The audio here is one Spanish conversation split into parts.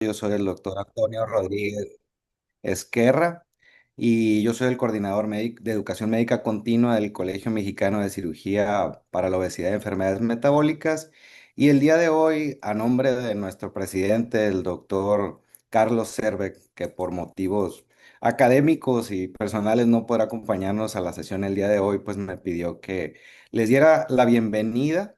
Yo soy el doctor Antonio Rodríguez Esquerra y yo soy el coordinador de educación médica continua del Colegio Mexicano de Cirugía para la Obesidad y Enfermedades Metabólicas. Y el día de hoy, a nombre de nuestro presidente, el doctor Carlos Cervec, que por motivos académicos y personales no podrá acompañarnos a la sesión el día de hoy, pues me pidió que les diera la bienvenida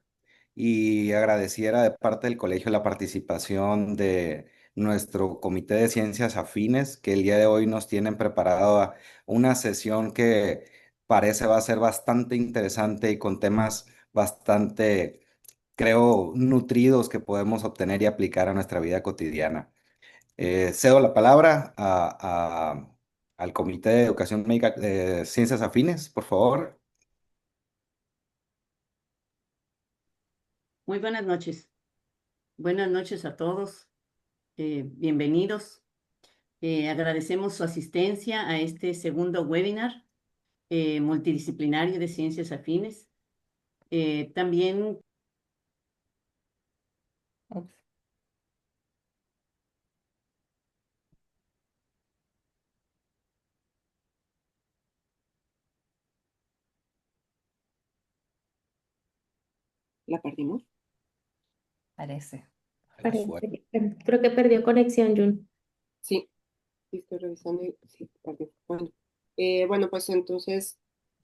y agradeciera de parte del colegio la participación de nuestro comité de ciencias afines, que el día de hoy nos tienen preparada una sesión que parece va a ser bastante interesante y con temas bastante, creo, nutridos que podemos obtener y aplicar a nuestra vida cotidiana. Cedo la palabra al Comité de Educación Médica de Ciencias Afines, por favor. Muy buenas noches. Buenas noches a todos. Bienvenidos. Agradecemos su asistencia a este segundo webinar multidisciplinario de ciencias afines. También Ups, ¿La perdimos? parece. Ojalá fuera. Creo que perdió conexión, Jun. Sí, sí, estoy revisando y sí, perdió. Bueno, pues entonces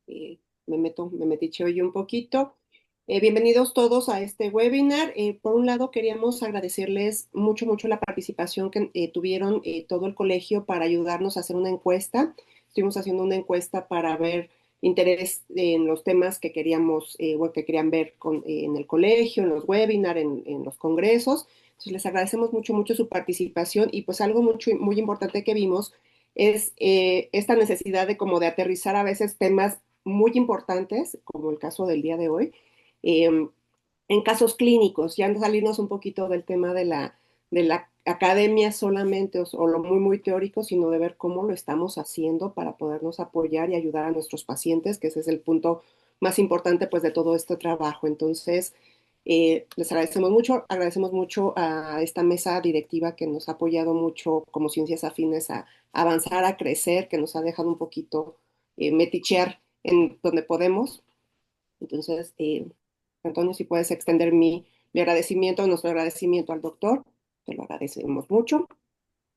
me metiché hoy un poquito. Bienvenidos todos a este webinar. Por un lado, queríamos agradecerles mucho la participación que tuvieron todo el colegio para ayudarnos a hacer una encuesta. Estuvimos haciendo una encuesta para ver interés en los temas que queríamos o que querían ver en el colegio, en los webinars, en los congresos. Entonces, les agradecemos mucho su participación y pues algo muy importante que vimos es esta necesidad de como de aterrizar a veces temas muy importantes, como el caso del día de hoy, eh, en casos clínicos, ya salirnos un poquito del tema de la academia solamente o lo muy teórico, sino de ver cómo lo estamos haciendo para podernos apoyar y ayudar a nuestros pacientes, que ese es el punto más importante pues de todo este trabajo. Entonces, les agradecemos mucho a esta mesa directiva que nos ha apoyado mucho como ciencias afines a avanzar, a crecer, que nos ha dejado un poquito metichear en donde podemos. Entonces, Antonio, si puedes extender mi agradecimiento, nuestro agradecimiento al doctor, te lo agradecemos mucho.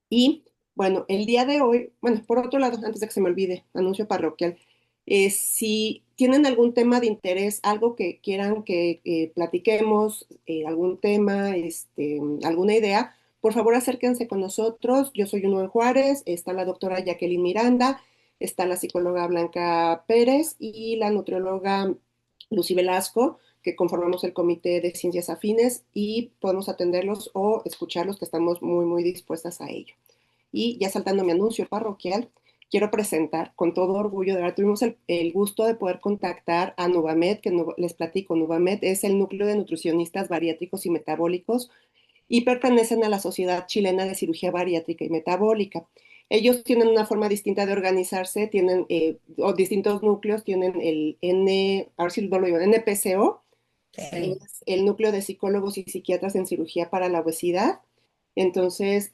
Y bueno, el día de hoy, bueno, por otro lado, antes de que se me olvide, anuncio parroquial, si tienen algún tema de interés, algo que quieran que platiquemos, algún tema, alguna idea, por favor acérquense con nosotros. Yo soy Uno Juárez, está la doctora Jacqueline Miranda, está la psicóloga Blanca Pérez y la nutrióloga Lucy Velasco, que conformamos el Comité de Ciencias Afines y podemos atenderlos o escucharlos, que estamos muy dispuestas a ello. Y ya saltando mi anuncio parroquial, quiero presentar con todo orgullo, de verdad tuvimos el gusto de poder contactar a Nuvamed, que les platico. Nuvamed es el núcleo de nutricionistas bariátricos y metabólicos y pertenecen a la Sociedad Chilena de Cirugía Bariátrica y Metabólica. Ellos tienen una forma distinta de organizarse, tienen distintos núcleos, tienen el a ver si lo digo, NPCO, Sí. es el núcleo de psicólogos y psiquiatras en cirugía para la obesidad. Entonces,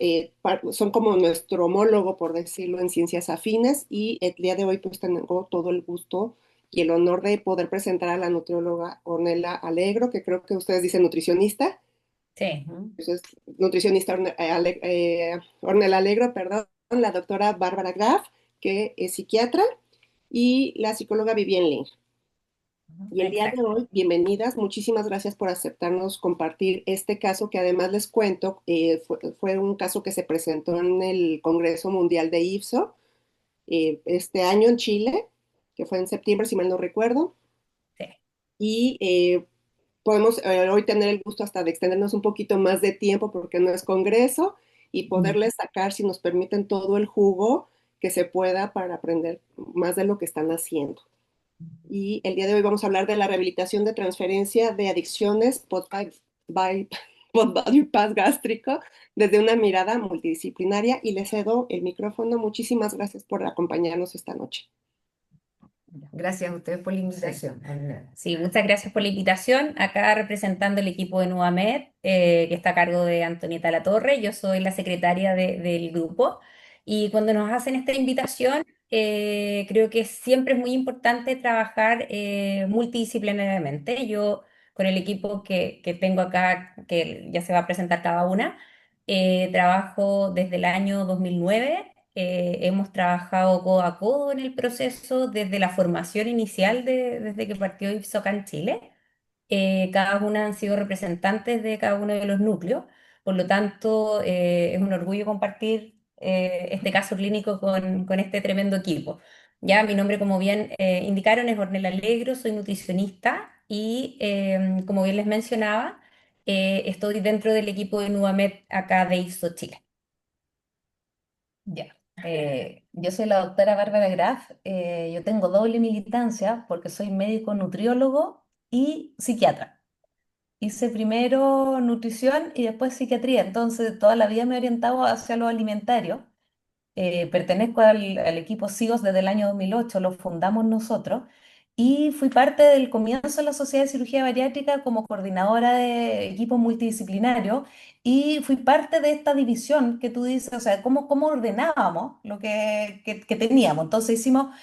son como nuestro homólogo, por decirlo, en ciencias afines, y el día de hoy pues tengo todo el gusto y el honor de poder presentar a la nutrióloga Ornella Alegro, que creo que ustedes dicen nutricionista. Sí. Entonces, nutricionista Ornella Alegro, perdón, la doctora Bárbara Graf, que es psiquiatra, y la psicóloga Vivienne Ling. Y el día de Exacto. hoy, bienvenidas, muchísimas gracias por aceptarnos compartir este caso que además les cuento, fue un caso que se presentó en el Congreso Mundial de IFSO este año en Chile, que fue en septiembre, si mal no recuerdo, Sí. y podemos hoy tener el gusto hasta de extendernos un poquito más de tiempo porque no es Congreso y poderles sacar, si nos permiten, todo el jugo que se pueda para aprender más de lo que están haciendo. Y el día de hoy vamos a hablar de la rehabilitación de transferencia de adicciones bypass gástrico desde una mirada multidisciplinaria y le cedo el micrófono. Muchísimas gracias por acompañarnos esta noche. Gracias a ustedes por la Sí. invitación. Sí, muchas gracias por la invitación. Acá representando el equipo de Nuamed, que está a cargo de Antonieta Latorre. Yo soy la secretaria del grupo. Y cuando nos hacen esta invitación, creo que siempre es muy importante trabajar multidisciplinariamente. Yo, con el equipo que tengo acá, que ya se va a presentar cada una, trabajo desde el año 2009. Hemos trabajado codo a codo en el proceso desde la formación inicial, desde que partió IPSOCAN Chile. Cada una han sido representantes de cada uno de los núcleos. Por lo tanto, es un orgullo compartir este caso clínico con este tremendo equipo. Ya, mi nombre, como bien indicaron, es Ornella Alegro, soy nutricionista y, como bien les mencionaba, estoy dentro del equipo de Nuamed acá de IPSO Chile. Ya. Yo soy la doctora Bárbara Graf. Yo tengo doble militancia porque soy médico nutriólogo y psiquiatra. Hice primero nutrición y después psiquiatría, entonces toda la vida me he orientado hacia lo alimentario. Pertenezco al equipo CIOS desde el año 2008, lo fundamos nosotros y fui parte del comienzo de la Sociedad de Cirugía Bariátrica como coordinadora de equipos multidisciplinarios y fui parte de esta división que tú dices, o sea, cómo ordenábamos lo que teníamos. Entonces hicimos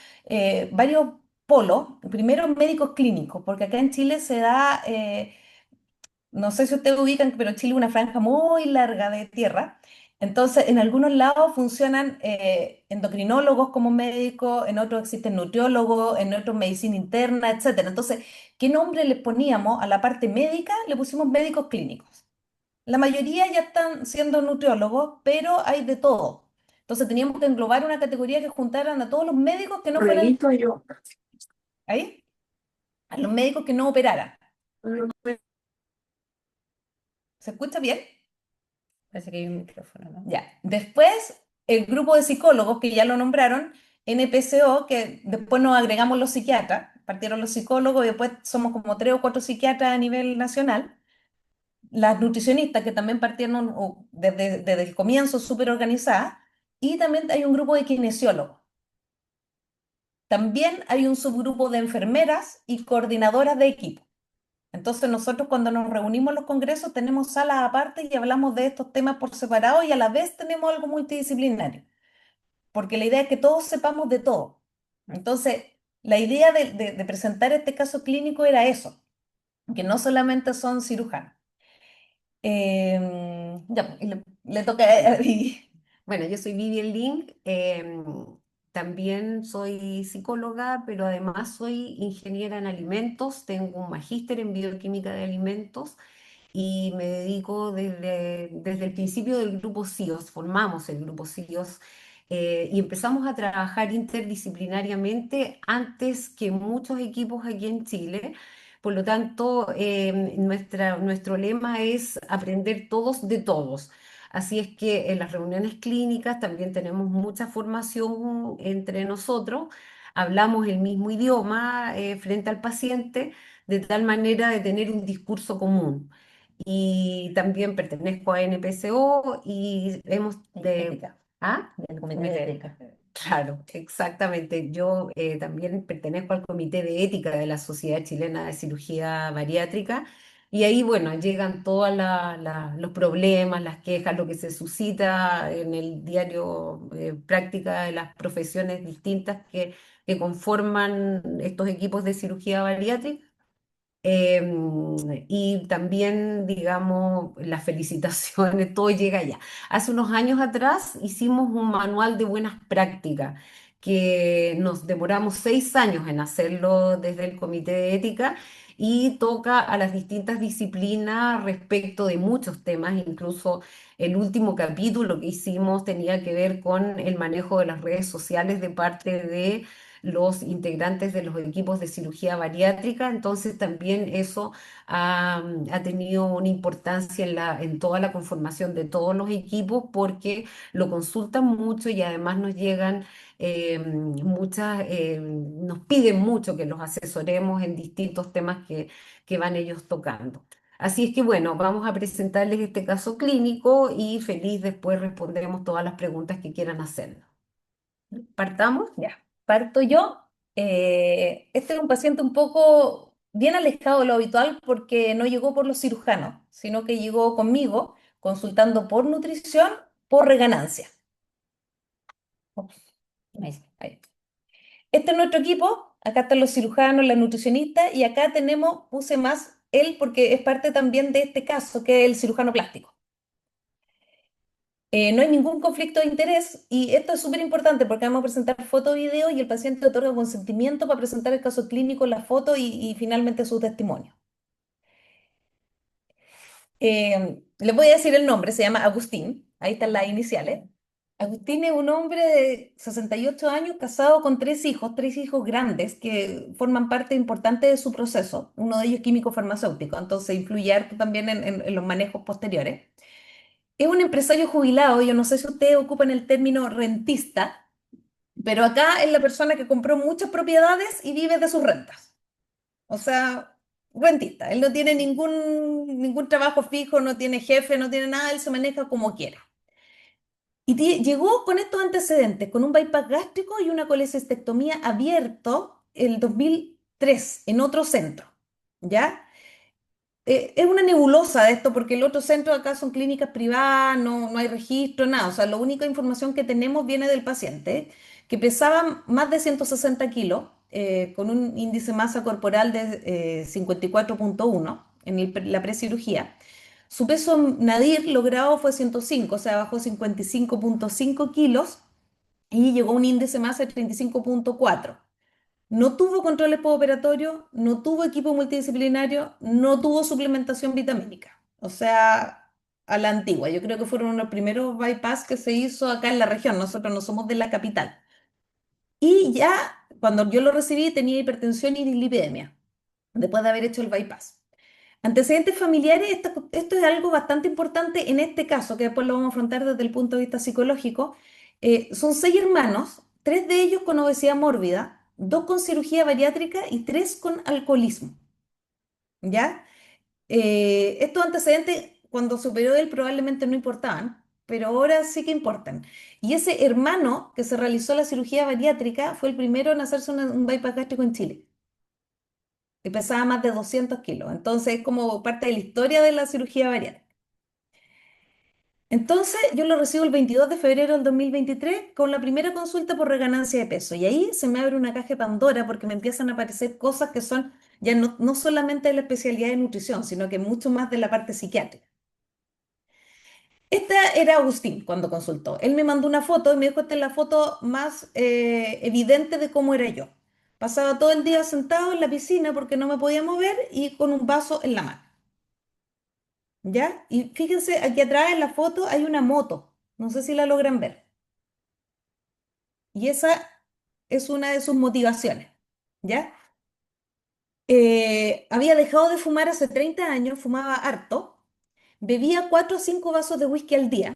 varios polos, primero médicos clínicos, porque acá en Chile se da... no sé si ustedes ubican, pero Chile es una franja muy larga de tierra. Entonces, en algunos lados funcionan endocrinólogos como médicos, en otros existen nutriólogos, en otros medicina interna, etcétera. Entonces, ¿qué nombre le poníamos a la parte médica? Le pusimos médicos clínicos. La mayoría ya están siendo nutriólogos, pero hay de todo. Entonces, teníamos que englobar una categoría que juntaran a todos los médicos que no fueran ahí, a los médicos que no operaran. ¿Se escucha bien? Parece que hay un micrófono, ¿no? Ya. Después, el grupo de psicólogos, que ya lo nombraron, NPCO, que después nos agregamos los psiquiatras, partieron los psicólogos y después somos como 3 o 4 psiquiatras a nivel nacional. Las nutricionistas, que también partieron desde el comienzo súper organizadas. Y también hay un grupo de kinesiólogos. También hay un subgrupo de enfermeras y coordinadoras de equipo. Entonces nosotros cuando nos reunimos en los congresos tenemos salas aparte y hablamos de estos temas por separado y a la vez tenemos algo multidisciplinario, porque la idea es que todos sepamos de todo. Entonces, la idea de presentar este caso clínico era eso, que no solamente son cirujanos. Ya, pues, y le toca a Vivi. Bueno, yo soy Vivian Link, también soy psicóloga, pero además soy ingeniera en alimentos, tengo un magíster en bioquímica de alimentos y me dedico desde el principio del grupo CIOS, formamos el grupo CIOS y empezamos a trabajar interdisciplinariamente antes que muchos equipos aquí en Chile. Por lo tanto, nuestro lema es aprender todos de todos. Así es que en las reuniones clínicas también tenemos mucha formación entre nosotros, hablamos el mismo idioma frente al paciente, de tal manera de tener un discurso común. Y también pertenezco a NPCO y hemos de... Ética, ¿Ah? del comité de ética. Claro, exactamente. Yo también pertenezco al Comité de Ética de la Sociedad Chilena de Cirugía Bariátrica y ahí, bueno, llegan todos los problemas, las quejas, lo que se suscita en el diario práctica de las profesiones distintas que conforman estos equipos de cirugía bariátrica. Y también, digamos, las felicitaciones, todo llega allá. Hace unos años atrás hicimos un manual de buenas prácticas que nos demoramos 6 años en hacerlo desde el Comité de Ética y toca a las distintas disciplinas respecto de muchos temas, incluso el último capítulo que hicimos tenía que ver con el manejo de las redes sociales de parte de los integrantes de los equipos de cirugía bariátrica, entonces también eso ha tenido una importancia en toda la conformación de todos los equipos porque lo consultan mucho y además nos llegan nos piden mucho que los asesoremos en distintos temas que van ellos tocando. Así es que bueno, vamos a presentarles este caso clínico y feliz después responderemos todas las preguntas que quieran hacernos. ¿Partamos? Ya, parto yo. Este era un paciente un poco bien alejado de lo habitual porque no llegó por los cirujanos, sino que llegó conmigo consultando por nutrición, por reganancia. Ups, ahí. Este es nuestro equipo, acá están los cirujanos, la nutricionista, y acá tenemos, puse más él porque es parte también de este caso, que es el cirujano plástico. No hay ningún conflicto de interés y esto es súper importante porque vamos a presentar foto, video y el paciente otorga consentimiento para presentar el caso clínico, la foto y finalmente su testimonio. Les voy a decir el nombre, se llama Agustín, ahí están las iniciales. Agustín es un hombre de 68 años, casado con tres hijos grandes que forman parte importante de su proceso. Uno de ellos es químico farmacéutico, entonces influye harto también en los manejos posteriores. Es un empresario jubilado, yo no sé si ustedes ocupan el término rentista, pero acá es la persona que compró muchas propiedades y vive de sus rentas. O sea, rentista. Él no tiene ningún trabajo fijo, no tiene jefe, no tiene nada, él se maneja como quiera. Y llegó con estos antecedentes, con un bypass gástrico y una colecistectomía abierto el 2003 en otro centro. ¿Ya? Es una nebulosa esto porque el otro centro acá son clínicas privadas, no hay registro, nada. O sea, la única información que tenemos viene del paciente, que pesaba más de 160 kilos, con un índice masa corporal de 54,1 en la precirugía. Su peso nadir logrado fue 105, o sea, bajó 55,5 kilos y llegó a un índice masa de 35,4. No tuvo controles postoperatorios, no tuvo equipo multidisciplinario, no tuvo suplementación vitamínica. O sea, a la antigua. Yo creo que fueron los primeros bypass que se hizo acá en la región. Nosotros no somos de la capital. Y ya cuando yo lo recibí tenía hipertensión y dislipidemia, después de haber hecho el bypass. Antecedentes familiares, esto es algo bastante importante en este caso, que después lo vamos a afrontar desde el punto de vista psicológico. Son 6 hermanos, 3 de ellos con obesidad mórbida, 2 con cirugía bariátrica y 3 con alcoholismo. ¿Ya? Estos antecedentes, cuando se operó él, probablemente no importaban, pero ahora sí que importan. Y ese hermano que se realizó la cirugía bariátrica fue el primero en hacerse un bypass gástrico en Chile y pesaba más de 200 kilos. Entonces es como parte de la historia de la cirugía bariátrica. Entonces yo lo recibo el 22 de febrero del 2023 con la primera consulta por reganancia de peso. Y ahí se me abre una caja de Pandora porque me empiezan a aparecer cosas que son ya no solamente de la especialidad de nutrición, sino que mucho más de la parte psiquiátrica. Esta era Agustín cuando consultó. Él me mandó una foto y me dijo, esta es la foto más evidente de cómo era yo. Pasaba todo el día sentado en la piscina porque no me podía mover y con un vaso en la mano. ¿Ya? Y fíjense, aquí atrás en la foto hay una moto. No sé si la logran ver. Y esa es una de sus motivaciones. ¿Ya? Había dejado de fumar hace 30 años, fumaba harto, bebía 4 o 5 vasos de whisky al día,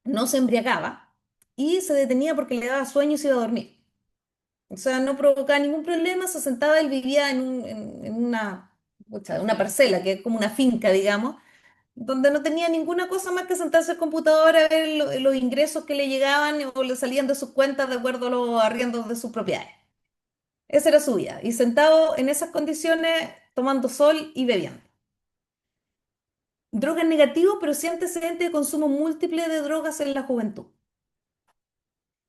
no se embriagaba y se detenía porque le daba sueño y se iba a dormir. O sea, no provocaba ningún problema, se sentaba, él vivía en una parcela, que es como una finca, digamos, donde no tenía ninguna cosa más que sentarse al computador a ver los ingresos que le llegaban o le salían de sus cuentas de acuerdo a los arriendos de sus propiedades. Esa era su vida. Y sentado en esas condiciones, tomando sol y bebiendo. Drogas negativas, pero sí antecedentes de consumo múltiple de drogas en la juventud.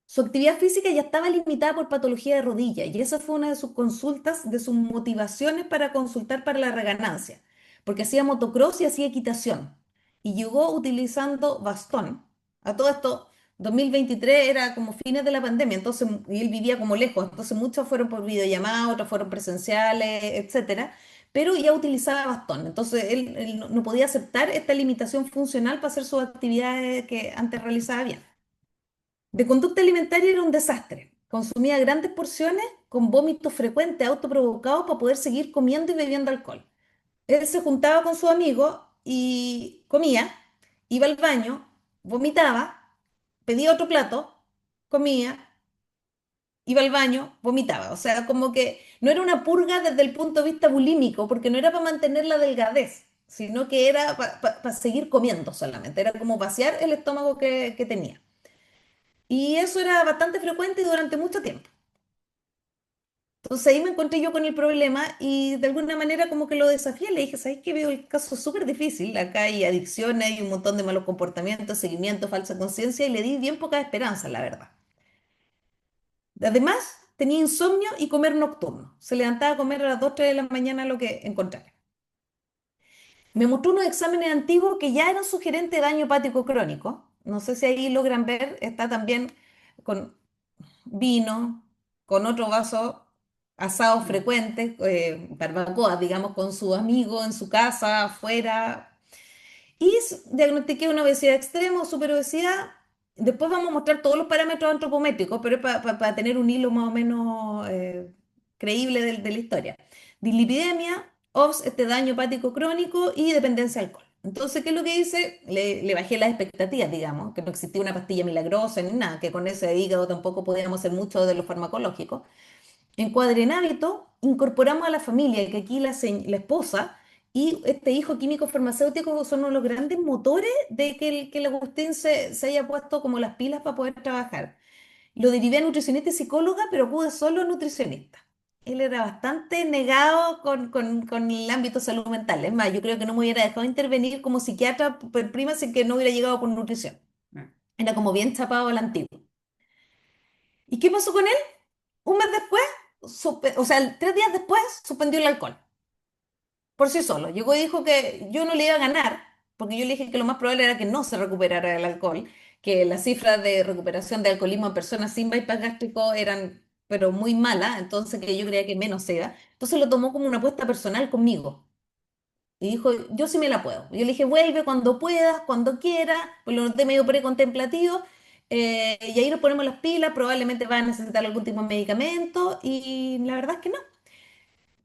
Su actividad física ya estaba limitada por patología de rodilla y esa fue una de sus consultas, de sus motivaciones para consultar para la reganancia, porque hacía motocross y hacía equitación y llegó utilizando bastón. A todo esto, 2023 era como fines de la pandemia, entonces y él vivía como lejos, entonces muchos fueron por videollamada, otros fueron presenciales, etcétera, pero ya utilizaba bastón, entonces él no podía aceptar esta limitación funcional para hacer sus actividades que antes realizaba bien. De conducta alimentaria era un desastre. Consumía grandes porciones con vómitos frecuentes autoprovocados para poder seguir comiendo y bebiendo alcohol. Él se juntaba con su amigo y comía, iba al baño, vomitaba, pedía otro plato, comía, iba al baño, vomitaba. O sea, como que no era una purga desde el punto de vista bulímico, porque no era para mantener la delgadez, sino que era para seguir comiendo solamente. Era como vaciar el estómago que tenía. Y eso era bastante frecuente y durante mucho tiempo. Entonces ahí me encontré yo con el problema y de alguna manera como que lo desafié. Le dije, ¿sabes qué? Veo el caso súper difícil. Acá hay adicciones, hay un montón de malos comportamientos, seguimiento, falsa conciencia y le di bien poca esperanza, la verdad. Además, tenía insomnio y comer nocturno. Se levantaba a comer a las 2 3 de la mañana lo que encontrara. Me mostró unos exámenes antiguos que ya eran sugerentes de daño hepático crónico. No sé si ahí logran ver, está también con vino, con otro vaso, asados Mm. frecuentes, barbacoas, digamos, con su amigo en su casa, afuera. Y diagnostiqué una obesidad extrema o superobesidad. Después vamos a mostrar todos los parámetros antropométricos, pero es para tener un hilo más o menos creíble de la historia. Dislipidemia, OBS, este daño hepático crónico y dependencia al alcohol. Entonces, ¿qué es lo que hice? Le bajé las expectativas, digamos, que no existía una pastilla milagrosa ni nada, que con ese hígado tampoco podíamos hacer mucho de lo farmacológico. En Cuadrenábito incorporamos a la familia, que aquí la esposa y este hijo químico farmacéutico son uno de los grandes motores de que el Agustín se haya puesto como las pilas para poder trabajar. Lo derivé a nutricionista y psicóloga, pero pude solo a nutricionista. Él era bastante negado con el ámbito salud mental. Es más, yo creo que no me hubiera dejado intervenir como psiquiatra por prima si que no hubiera llegado por nutrición. Mm. Era como bien chapado a la antigua. ¿Y qué pasó con él? Un mes después, o sea, 3 días después, suspendió el alcohol, por sí solo. Llegó y dijo que yo no le iba a ganar, porque yo le dije que lo más probable era que no se recuperara el alcohol, que las cifras de recuperación de alcoholismo en personas sin bypass gástrico eran, pero muy malas, entonces que yo creía que menos era. Entonces lo tomó como una apuesta personal conmigo. Y dijo, yo sí me la puedo. Yo le dije, vuelve cuando puedas, cuando quieras, pues lo noté medio precontemplativo, y ahí nos ponemos las pilas, probablemente va a necesitar algún tipo de medicamento, y la verdad es que no.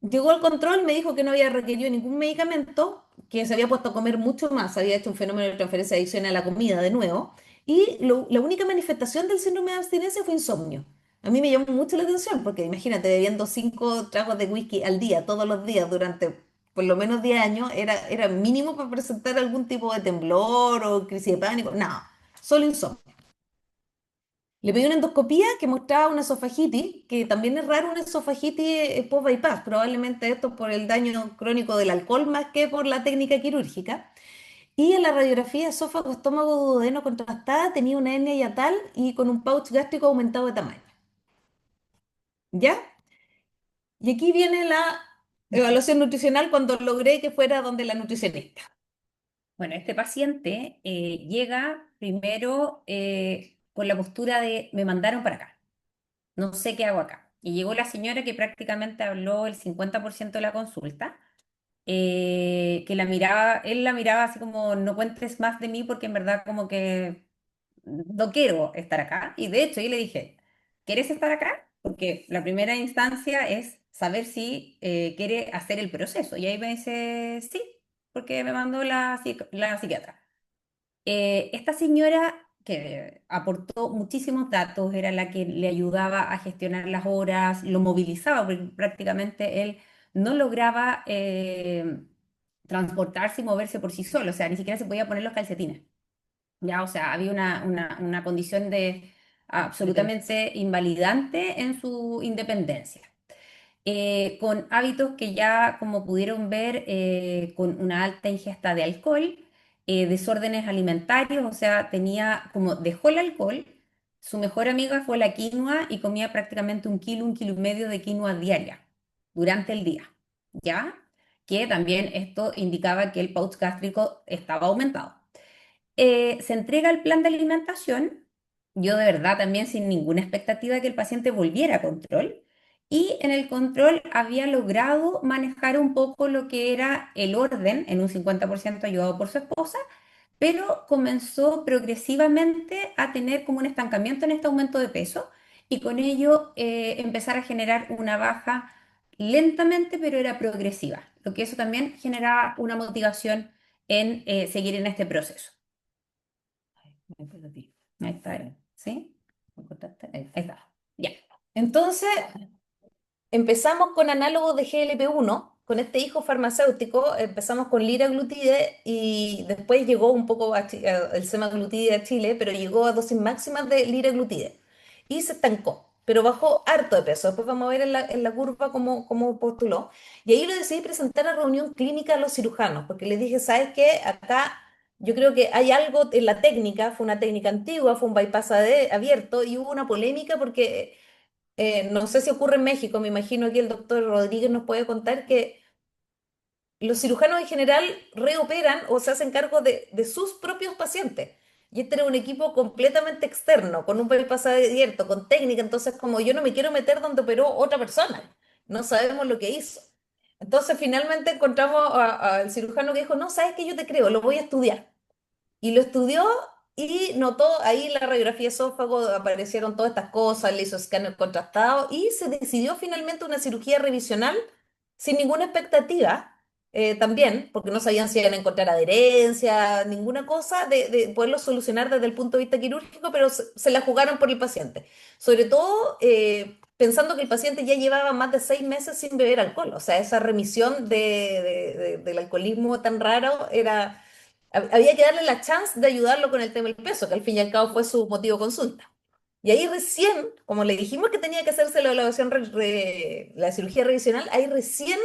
Llegó al control, me dijo que no había requerido ningún medicamento, que se había puesto a comer mucho más, había hecho un fenómeno de transferencia de adicción a la comida de nuevo, y la única manifestación del síndrome de abstinencia fue insomnio. A mí me llamó mucho la atención, porque imagínate, bebiendo 5 tragos de whisky al día, todos los días, durante por lo menos 10 años, era mínimo para presentar algún tipo de temblor o crisis de pánico, no, solo insomnio. Le pedí una endoscopía que mostraba una esofagitis, que también es raro una esofagitis post-bypass, probablemente esto por el daño crónico del alcohol más que por la técnica quirúrgica. Y en la radiografía esófago, estómago, duodeno contrastada tenía una hernia yatal y con un pouch gástrico aumentado de tamaño. ¿Ya? Y aquí viene la evaluación nutricional cuando logré que fuera donde la nutricionista. Bueno, este paciente llega primero con la postura de me mandaron para acá, no sé qué hago acá. Y llegó la señora que prácticamente habló el 50% de la consulta, que la miraba, él la miraba así como no cuentes más de mí porque en verdad como que no quiero estar acá. Y de hecho yo le dije, ¿quieres estar acá? Porque la primera instancia es saber si quiere hacer el proceso. Y ahí me dice, sí, porque me mandó la psiquiatra. Esta señora que aportó muchísimos datos, era la que le ayudaba a gestionar las horas, lo movilizaba, porque prácticamente él no lograba transportarse y moverse por sí solo, o sea, ni siquiera se podía poner los calcetines. Ya, o sea, había una condición de absolutamente invalidante en su independencia, con hábitos que ya, como pudieron ver, con una alta ingesta de alcohol, desórdenes alimentarios, o sea, tenía, como dejó el alcohol, su mejor amiga fue la quinoa y comía prácticamente 1 kilo, 1,5 kilos de quinoa diaria durante el día, ¿ya? Que también esto indicaba que el pouch gástrico estaba aumentado. Se entrega el plan de alimentación, yo de verdad también sin ninguna expectativa de que el paciente volviera a control, y en el control había logrado manejar un poco lo que era el orden, en un 50% ayudado por su esposa, pero comenzó progresivamente a tener como un estancamiento en este aumento de peso y con ello empezar a generar una baja lentamente, pero era progresiva, lo que eso también generaba una motivación en seguir en este proceso. Me perdí. Ahí está, ¿sí? ¿Me cortaste? Ahí está. Ya. Entonces, empezamos con análogos de GLP-1, con este hijo farmacéutico, empezamos con liraglutide y después llegó un poco el semaglutide a Chile, pero llegó a dosis máximas de liraglutide y se estancó. pero bajó harto de peso. Después vamos a ver en la curva cómo postuló. Y ahí lo decidí presentar a reunión clínica a los cirujanos, porque les dije, ¿sabes qué? Acá yo creo que hay algo en la técnica, fue una técnica antigua, fue un bypass abierto y hubo una polémica porque no sé si ocurre en México, me imagino que el doctor Rodríguez nos puede contar que los cirujanos en general reoperan o se hacen cargo de sus propios pacientes. Y este era un equipo completamente externo, con un bypass abierto, con técnica. Entonces, como yo no me quiero meter donde operó otra persona, no sabemos lo que hizo. Entonces, finalmente encontramos al cirujano que dijo, no, sabes que yo te creo, lo voy a estudiar. Y lo estudió y notó ahí en la radiografía esófago, aparecieron todas estas cosas, le hizo escáner contrastado y se decidió finalmente una cirugía revisional sin ninguna expectativa, también, porque no sabían si iban a encontrar adherencia, ninguna cosa de poderlo solucionar desde el punto de vista quirúrgico, pero se la jugaron por el paciente. Sobre todo pensando que el paciente ya llevaba más de 6 meses sin beber alcohol, o sea, esa remisión del alcoholismo tan raro era había que darle la chance de ayudarlo con el tema del peso, que al fin y al cabo fue su motivo de consulta. Y ahí recién, como le dijimos que tenía que hacerse la evaluación, la cirugía revisional, ahí recién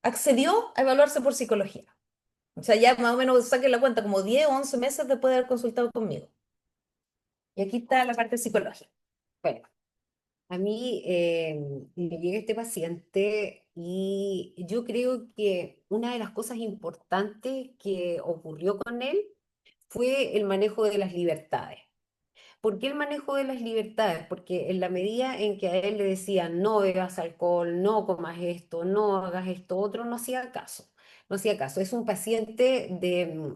accedió a evaluarse por psicología. O sea, ya más o menos saquen la cuenta, como 10 o 11 meses después de haber consultado conmigo. Y aquí está la parte psicológica. Bueno, a mí me llega este paciente y yo creo que una de las cosas importantes que ocurrió con él fue el manejo de las libertades. ¿Por qué el manejo de las libertades? Porque en la medida en que a él le decían no bebas alcohol, no comas esto, no hagas esto otro, no hacía caso. No hacía caso. Es un paciente de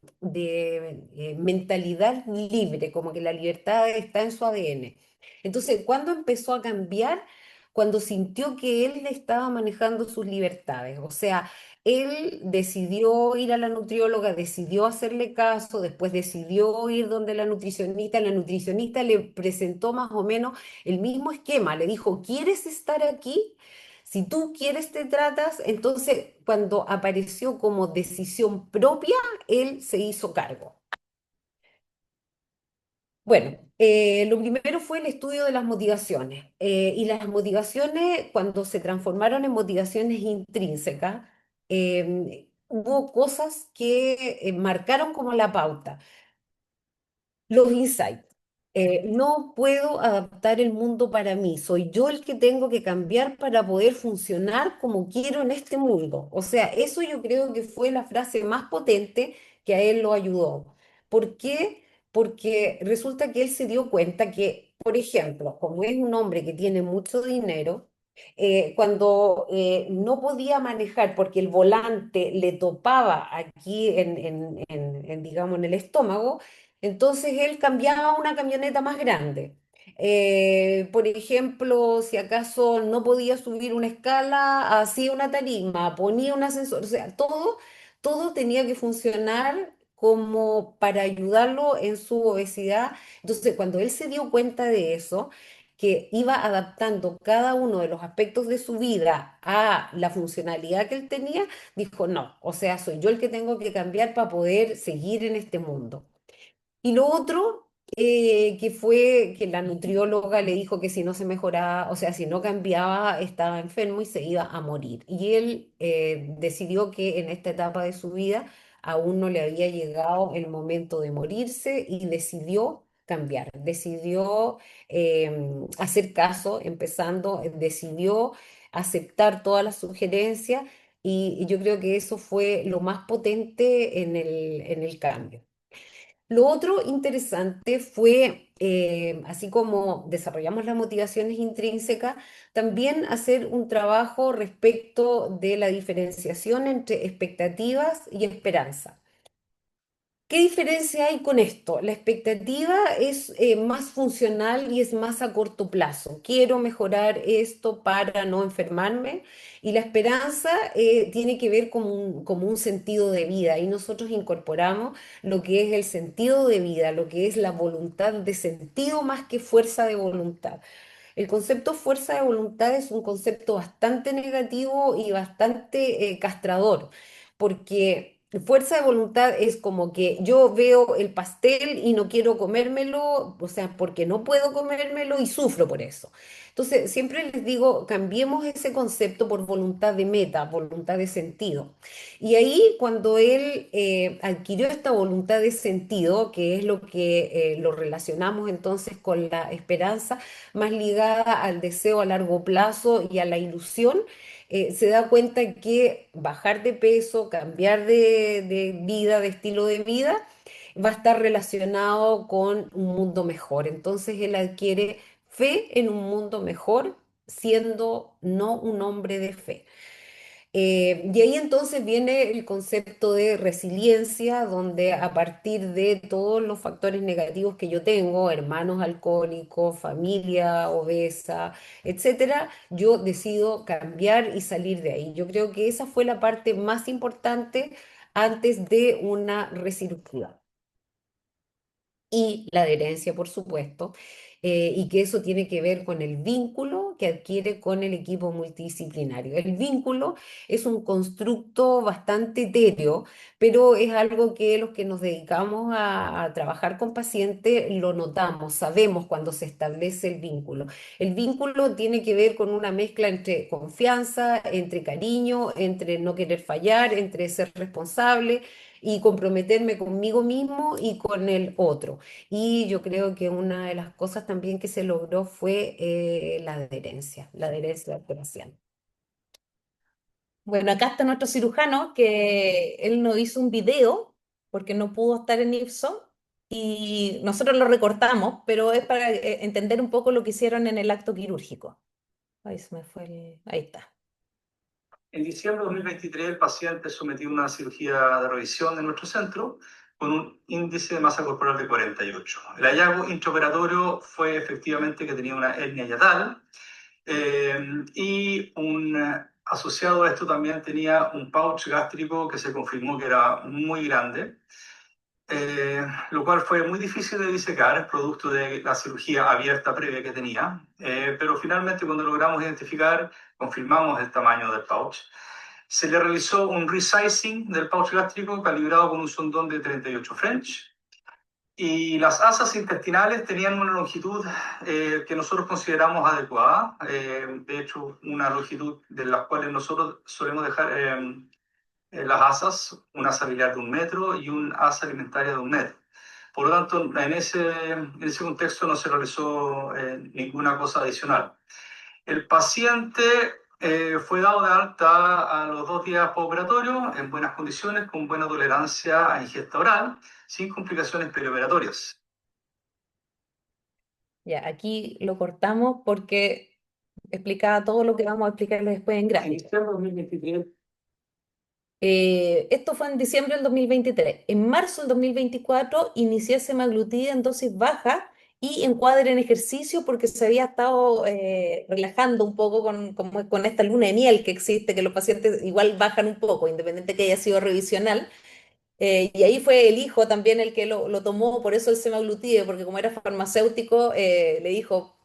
mentalidad libre, como que la libertad está en su ADN. Entonces, ¿cuándo empezó a cambiar? Cuando sintió que él estaba manejando sus libertades. O sea, él decidió ir a la nutrióloga, decidió hacerle caso, después decidió ir donde la nutricionista le presentó más o menos el mismo esquema, le dijo, ¿quieres estar aquí? Si tú quieres te tratas, entonces cuando apareció como decisión propia, él se hizo cargo. Bueno, lo primero fue el estudio de las motivaciones. Y las motivaciones, cuando se transformaron en motivaciones intrínsecas, hubo cosas que marcaron como la pauta. Los insights. No puedo adaptar el mundo para mí. Soy yo el que tengo que cambiar para poder funcionar como quiero en este mundo. O sea, eso yo creo que fue la frase más potente que a él lo ayudó. ¿Por qué? Porque resulta que él se dio cuenta que, por ejemplo, como es un hombre que tiene mucho dinero, cuando no podía manejar porque el volante le topaba aquí digamos, en el estómago, entonces él cambiaba a una camioneta más grande. Por ejemplo, si acaso no podía subir una escala, hacía una tarima, ponía un ascensor, o sea, todo tenía que funcionar como para ayudarlo en su obesidad. Entonces, cuando él se dio cuenta de eso, que iba adaptando cada uno de los aspectos de su vida a la funcionalidad que él tenía, dijo, no, o sea, soy yo el que tengo que cambiar para poder seguir en este mundo. Y lo otro, que fue que la nutrióloga le dijo que si no se mejoraba, o sea, si no cambiaba, estaba enfermo y se iba a morir. Y él decidió que en esta etapa de su vida aún no le había llegado el momento de morirse y decidió cambiar, decidió hacer caso, empezando, decidió aceptar todas las sugerencias y yo creo que eso fue lo más potente en el cambio. Lo otro interesante fue, así como desarrollamos las motivaciones intrínsecas, también hacer un trabajo respecto de la diferenciación entre expectativas y esperanza. ¿Qué diferencia hay con esto? La expectativa es más funcional y es más a corto plazo. Quiero mejorar esto para no enfermarme y la esperanza tiene que ver como un sentido de vida y nosotros incorporamos lo que es el sentido de vida, lo que es la voluntad de sentido más que fuerza de voluntad. El concepto fuerza de voluntad es un concepto bastante negativo y bastante castrador, porque fuerza de voluntad es como que yo veo el pastel y no quiero comérmelo, o sea, porque no puedo comérmelo y sufro por eso. Entonces, siempre les digo, cambiemos ese concepto por voluntad de meta, voluntad de sentido. Y ahí, cuando él adquirió esta voluntad de sentido, que es lo que lo relacionamos entonces con la esperanza, más ligada al deseo a largo plazo y a la ilusión, se da cuenta que bajar de peso, cambiar de vida, de estilo de vida, va a estar relacionado con un mundo mejor. Entonces él adquiere fe en un mundo mejor, siendo no un hombre de fe. Y ahí entonces viene el concepto de resiliencia, donde a partir de todos los factores negativos que yo tengo, hermanos alcohólicos, familia obesa, etcétera, yo decido cambiar y salir de ahí. Yo creo que esa fue la parte más importante antes de una recirugía y la adherencia, por supuesto, y que eso tiene que ver con el vínculo que adquiere con el equipo multidisciplinario. El vínculo es un constructo bastante etéreo, pero es algo que los que nos dedicamos a trabajar con pacientes lo notamos, sabemos cuando se establece el vínculo. El vínculo tiene que ver con una mezcla entre confianza, entre cariño, entre no querer fallar, entre ser responsable y comprometerme conmigo mismo y con el otro. Y yo creo que una de las cosas también que se logró fue la adherencia al paciente. Bueno, acá está nuestro cirujano, que él nos hizo un video porque no pudo estar en Ipso y nosotros lo recortamos, pero es para entender un poco lo que hicieron en el acto quirúrgico. Ahí se me fue Ahí está. En diciembre de 2023, el paciente sometió a una cirugía de revisión en nuestro centro con un índice de masa corporal de 48. El hallazgo intraoperatorio fue efectivamente que tenía una hernia hiatal y asociado a esto también tenía un pouch gástrico que se confirmó que era muy grande, lo cual fue muy difícil de disecar, producto de la cirugía abierta previa que tenía, pero finalmente cuando logramos identificar, confirmamos el tamaño del pouch. Se le realizó un resizing del pouch gástrico calibrado con un sondón de 38 French, y las asas intestinales tenían una longitud que nosotros consideramos adecuada, de hecho una longitud de las cuales nosotros solemos dejar las asas, una asa biliar de 1 metro y un asa alimentaria de 1 metro. Por lo tanto, en ese contexto no se realizó ninguna cosa adicional. El paciente fue dado de alta a los 2 días postoperatorio en buenas condiciones, con buena tolerancia a ingesta oral, sin complicaciones perioperatorias. Ya, aquí lo cortamos porque explicaba todo lo que vamos a explicarles después en En gráfico. diciembre de 2023, Esto fue en diciembre del 2023. En marzo del 2024 inicié semaglutida en dosis baja y encuadre en ejercicio porque se había estado relajando un poco con esta luna de miel que existe, que los pacientes igual bajan un poco, independiente que haya sido revisional. Y ahí fue el hijo también el que lo tomó, por eso el semaglutide, porque como era farmacéutico, le dijo,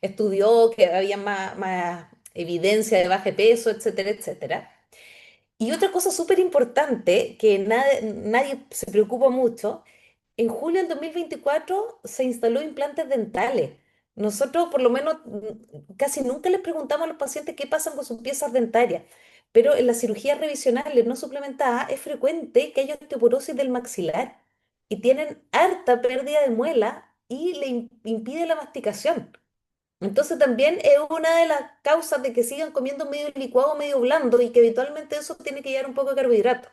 estudió que había más evidencia de baja de peso, etcétera, etcétera. Y otra cosa súper importante que nadie se preocupa mucho, en julio del 2024 se instaló implantes dentales. Nosotros por lo menos casi nunca les preguntamos a los pacientes qué pasa con sus piezas dentarias, pero en las cirugías revisionales no suplementadas es frecuente que haya osteoporosis del maxilar y tienen harta pérdida de muela y le impide la masticación. Entonces también es una de las causas de que sigan comiendo medio licuado, medio blando y que habitualmente eso tiene que llevar un poco de carbohidrato.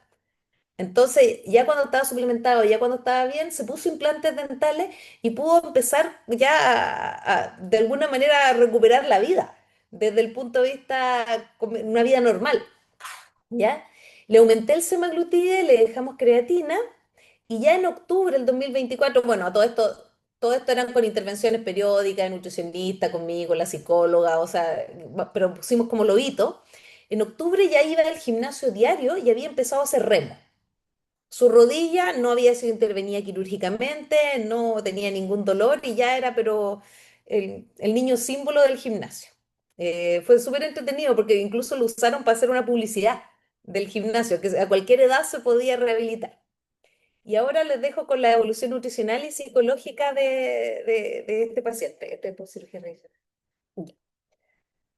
Entonces, ya cuando estaba suplementado, ya cuando estaba bien, se puso implantes dentales y pudo empezar ya de alguna manera a recuperar la vida desde el punto de vista una vida normal, ¿ya? Le aumenté el semaglutide, le dejamos creatina y ya en octubre del 2024, bueno, todo esto eran con intervenciones periódicas, de nutricionista, conmigo, la psicóloga, o sea, pero pusimos como lobito. En octubre ya iba al gimnasio diario y había empezado a hacer remo. Su rodilla no había sido intervenida quirúrgicamente, no tenía ningún dolor y ya era, pero el niño símbolo del gimnasio. Fue súper entretenido porque incluso lo usaron para hacer una publicidad del gimnasio, que a cualquier edad se podía rehabilitar. Y ahora les dejo con la evolución nutricional y psicológica de este paciente, este postcirugía revisional. Ya.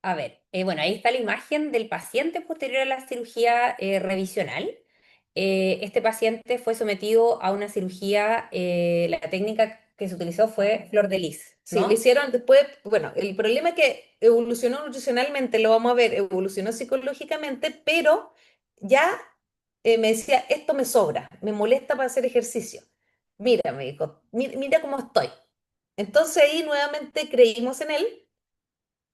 A ver, bueno, ahí está la imagen del paciente posterior a la cirugía revisional. Este paciente fue sometido a una cirugía, la técnica que se utilizó fue flor de lis, Sí, ¿no? le hicieron después, bueno, el problema es que evolucionó nutricionalmente, lo vamos a ver, evolucionó psicológicamente, pero ya me decía, esto me sobra, me molesta para hacer ejercicio. Mira, me dijo, mira cómo estoy. Entonces ahí nuevamente creímos en él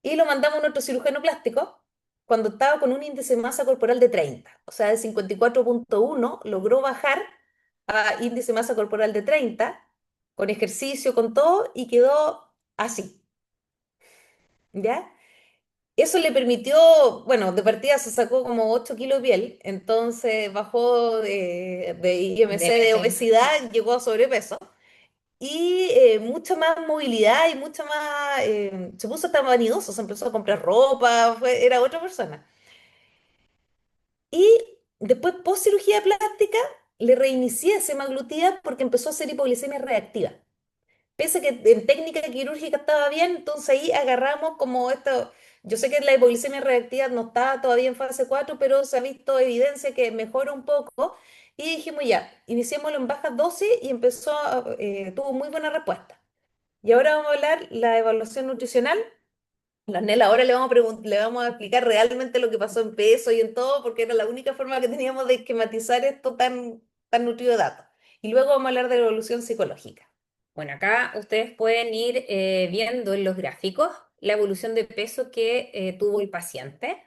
y lo mandamos a nuestro cirujano plástico cuando estaba con un índice de masa corporal de 30, o sea, de 54,1 logró bajar a índice de masa corporal de 30 con ejercicio, con todo, y quedó así, ¿ya? Eso le permitió, bueno, de partida se sacó como 8 kilos de piel, entonces bajó de IMC de peso. obesidad, llegó a sobrepeso, y mucha más movilidad y mucha más, se puso hasta vanidoso, se empezó a comprar ropa, era otra persona. Y después, post cirugía plástica, le reinicié semaglutida porque empezó a hacer hipoglicemia reactiva. Pese a que en técnica quirúrgica estaba bien, entonces ahí agarramos como esto. Yo sé que la hipoglicemia reactiva no está todavía en fase 4, pero se ha visto evidencia que mejora un poco. Y dijimos ya, iniciémoslo en bajas dosis y tuvo muy buena respuesta. Y ahora vamos a hablar la evaluación nutricional. La Nela, ahora le vamos a explicar realmente lo que pasó en peso y en todo, porque era la única forma que teníamos de esquematizar esto tan nutrido de datos. Y luego vamos a hablar de la evolución psicológica. Bueno, acá ustedes pueden ir viendo en los gráficos la evolución de peso que tuvo el paciente.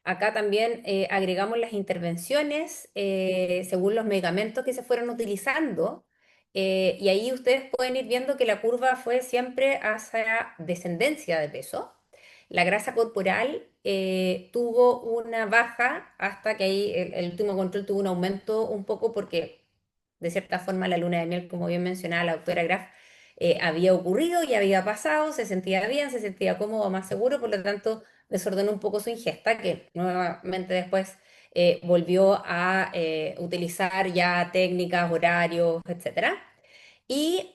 Acá también agregamos las intervenciones según los medicamentos que se fueron utilizando. Y ahí ustedes pueden ir viendo que la curva fue siempre hacia descendencia de peso. La grasa corporal tuvo una baja hasta que ahí el último control tuvo un aumento un poco porque de cierta forma la luna de miel, como bien mencionaba la doctora Graf, había ocurrido y había pasado, se sentía bien, se sentía cómodo, más seguro, por lo tanto desordenó un poco su ingesta, que nuevamente después volvió a utilizar ya técnicas, horarios, etcétera. Y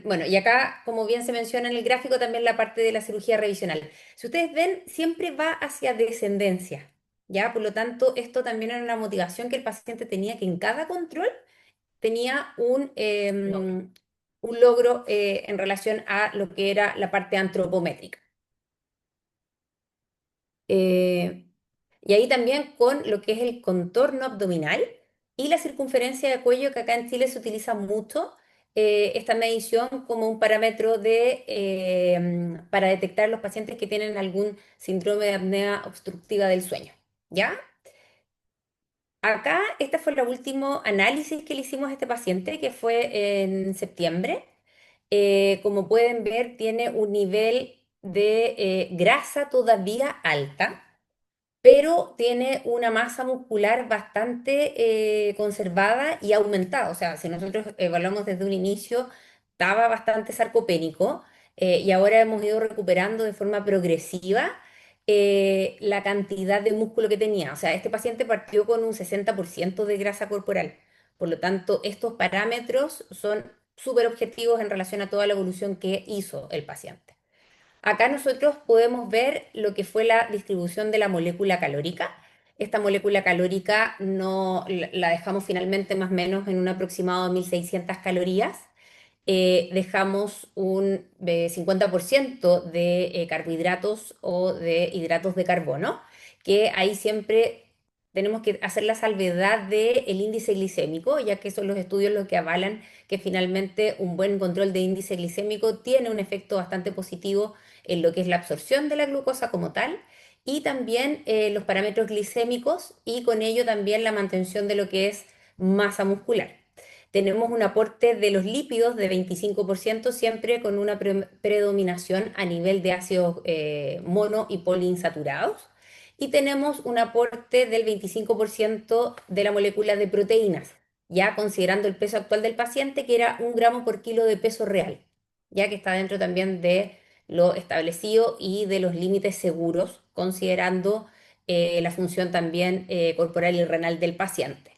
bueno, y acá, como bien se menciona en el gráfico, también la parte de la cirugía revisional. Si ustedes ven, siempre va hacia descendencia, ¿ya? Por lo tanto, esto también era una motivación que el paciente tenía que en cada control tenía un logro en relación a lo que era la parte antropométrica. Eh, y ahí también con lo que es el contorno abdominal y la circunferencia de cuello, que acá en Chile se utiliza mucho esta medición como un parámetro para detectar los pacientes que tienen algún síndrome de apnea obstructiva del sueño. ¿Ya? Acá, este fue el último análisis que le hicimos a este paciente, que fue en septiembre. Como pueden ver, tiene un nivel de grasa todavía alta, pero tiene una masa muscular bastante conservada y aumentada. O sea, si nosotros evaluamos desde un inicio, estaba bastante sarcopénico y ahora hemos ido recuperando de forma progresiva la cantidad de músculo que tenía. O sea, este paciente partió con un 60% de grasa corporal. Por lo tanto, estos parámetros son súper objetivos en relación a toda la evolución que hizo el paciente. Acá nosotros podemos ver lo que fue la distribución de la molécula calórica. Esta molécula calórica no, la dejamos finalmente más o menos en un aproximado de 1.600 calorías. Dejamos un 50% de carbohidratos o de hidratos de carbono, que ahí siempre tenemos que hacer la salvedad del índice glicémico, ya que son los estudios los que avalan que finalmente un buen control de índice glicémico tiene un efecto bastante positivo en lo que es la absorción de la glucosa como tal y también los parámetros glicémicos y con ello también la mantención de lo que es masa muscular. Tenemos un aporte de los lípidos de 25%, siempre con una predominación a nivel de ácidos mono y poliinsaturados. Y tenemos un aporte del 25% de la molécula de proteínas, ya considerando el peso actual del paciente, que era 1 gramo por kilo de peso real, ya que está dentro también de lo establecido y de los límites seguros, considerando la función también corporal y renal del paciente.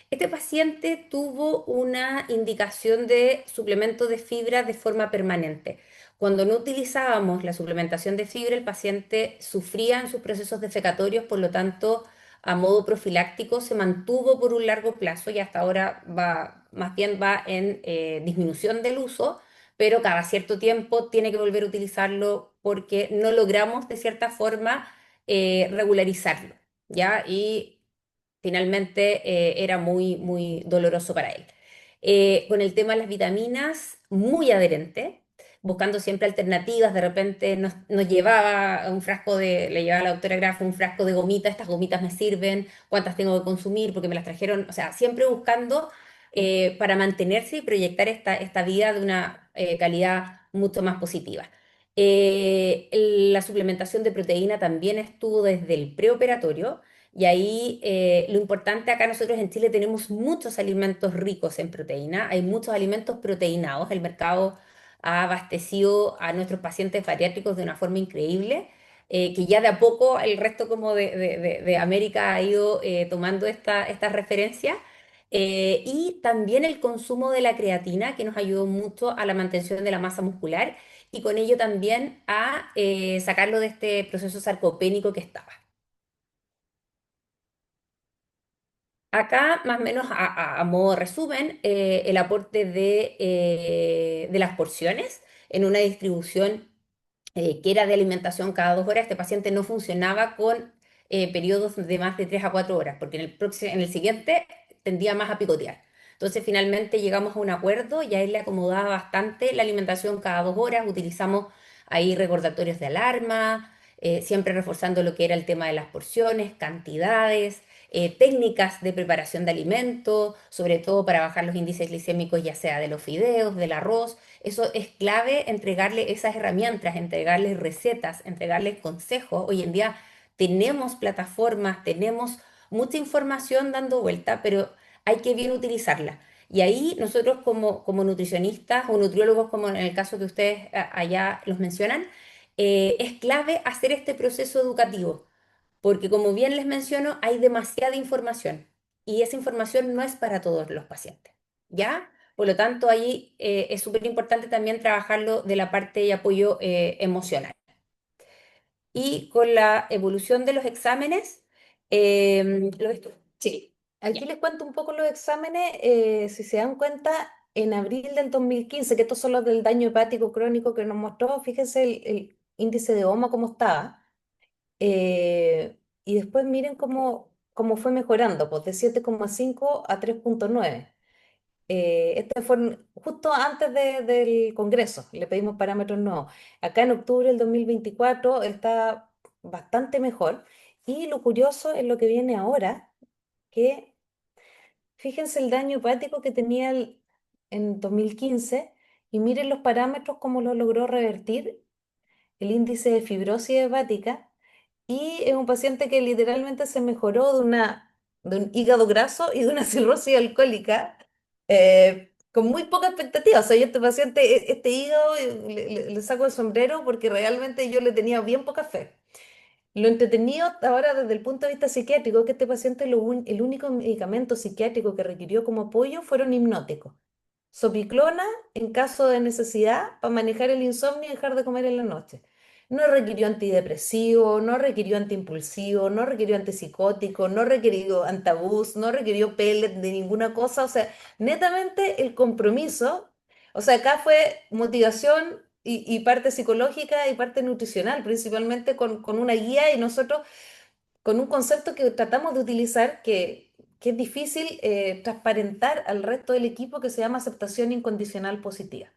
Este paciente tuvo una indicación de suplemento de fibra de forma permanente. Cuando no utilizábamos la suplementación de fibra, el paciente sufría en sus procesos defecatorios, por lo tanto, a modo profiláctico se mantuvo por un largo plazo y hasta ahora va, más bien va en disminución del uso, pero cada cierto tiempo tiene que volver a utilizarlo porque no logramos de cierta forma regularizarlo, ¿ya? Y finalmente era muy, muy doloroso para él. Con el tema de las vitaminas, muy adherente, buscando siempre alternativas. De repente nos llevaba un frasco le llevaba a la doctora Graf un frasco de gomitas, estas gomitas me sirven, cuántas tengo que consumir, porque me las trajeron, o sea, siempre buscando para mantenerse y proyectar esta vida de una calidad mucho más positiva. La suplementación de proteína también estuvo desde el preoperatorio y ahí lo importante acá nosotros en Chile tenemos muchos alimentos ricos en proteína, hay muchos alimentos proteinados, el mercado ha abastecido a nuestros pacientes bariátricos de una forma increíble, que ya de a poco el resto como de América ha ido tomando esta referencia. Y también el consumo de la creatina, que nos ayudó mucho a la mantención de la masa muscular y con ello también a sacarlo de este proceso sarcopénico que estaba. Acá, más o menos a modo de resumen, el aporte de las porciones en una distribución que era de alimentación cada 2 horas. Este paciente no funcionaba con periodos de más de 3 a 4 horas, porque en el siguiente tendía más a picotear. Entonces, finalmente llegamos a un acuerdo y a él le acomodaba bastante la alimentación cada 2 horas. Utilizamos ahí recordatorios de alarma, siempre reforzando lo que era el tema de las porciones, cantidades técnicas de preparación de alimentos, sobre todo para bajar los índices glicémicos, ya sea de los fideos, del arroz. Eso es clave, entregarle esas herramientas, entregarles recetas, entregarles consejos. Hoy en día tenemos plataformas, tenemos mucha información dando vuelta, pero hay que bien utilizarla. Y ahí nosotros como nutricionistas o nutriólogos, como en el caso que ustedes allá los mencionan, es clave hacer este proceso educativo porque como bien les menciono, hay demasiada información y esa información no es para todos los pacientes, ¿ya? Por lo tanto, ahí es súper importante también trabajarlo de la parte de apoyo emocional. Y con la evolución de los exámenes, Sí, aquí ya. les cuento un poco los exámenes. Si se dan cuenta, en abril del 2015, que estos son los del daño hepático crónico que nos mostró, fíjense el índice de OMA cómo estaba. Y después miren cómo fue mejorando, pues de 7,5 a 3,9. Este fue justo antes del Congreso, le pedimos parámetros nuevos. Acá en octubre del 2024 él está bastante mejor. Y lo curioso es lo que viene ahora, que fíjense el daño hepático que tenía en 2015 y miren los parámetros, cómo lo logró revertir, el índice de fibrosis hepática. Y es un paciente que literalmente se mejoró de un hígado graso y de una cirrosis alcohólica con muy poca expectativa. O sea, yo a este paciente, este hígado, le saco el sombrero porque realmente yo le tenía bien poca fe. Lo entretenido ahora desde el punto de vista psiquiátrico es que este paciente el único medicamento psiquiátrico que requirió como apoyo fueron hipnóticos. Sopiclona en caso de necesidad para manejar el insomnio y dejar de comer en la noche. No requirió antidepresivo, no requirió antiimpulsivo, no requirió antipsicótico, no requirió antabús, no requirió pellet de ninguna cosa. O sea, netamente el compromiso. O sea, acá fue motivación y parte psicológica y parte nutricional, principalmente con una guía y nosotros con un concepto que tratamos de utilizar que es difícil transparentar al resto del equipo que se llama aceptación incondicional positiva.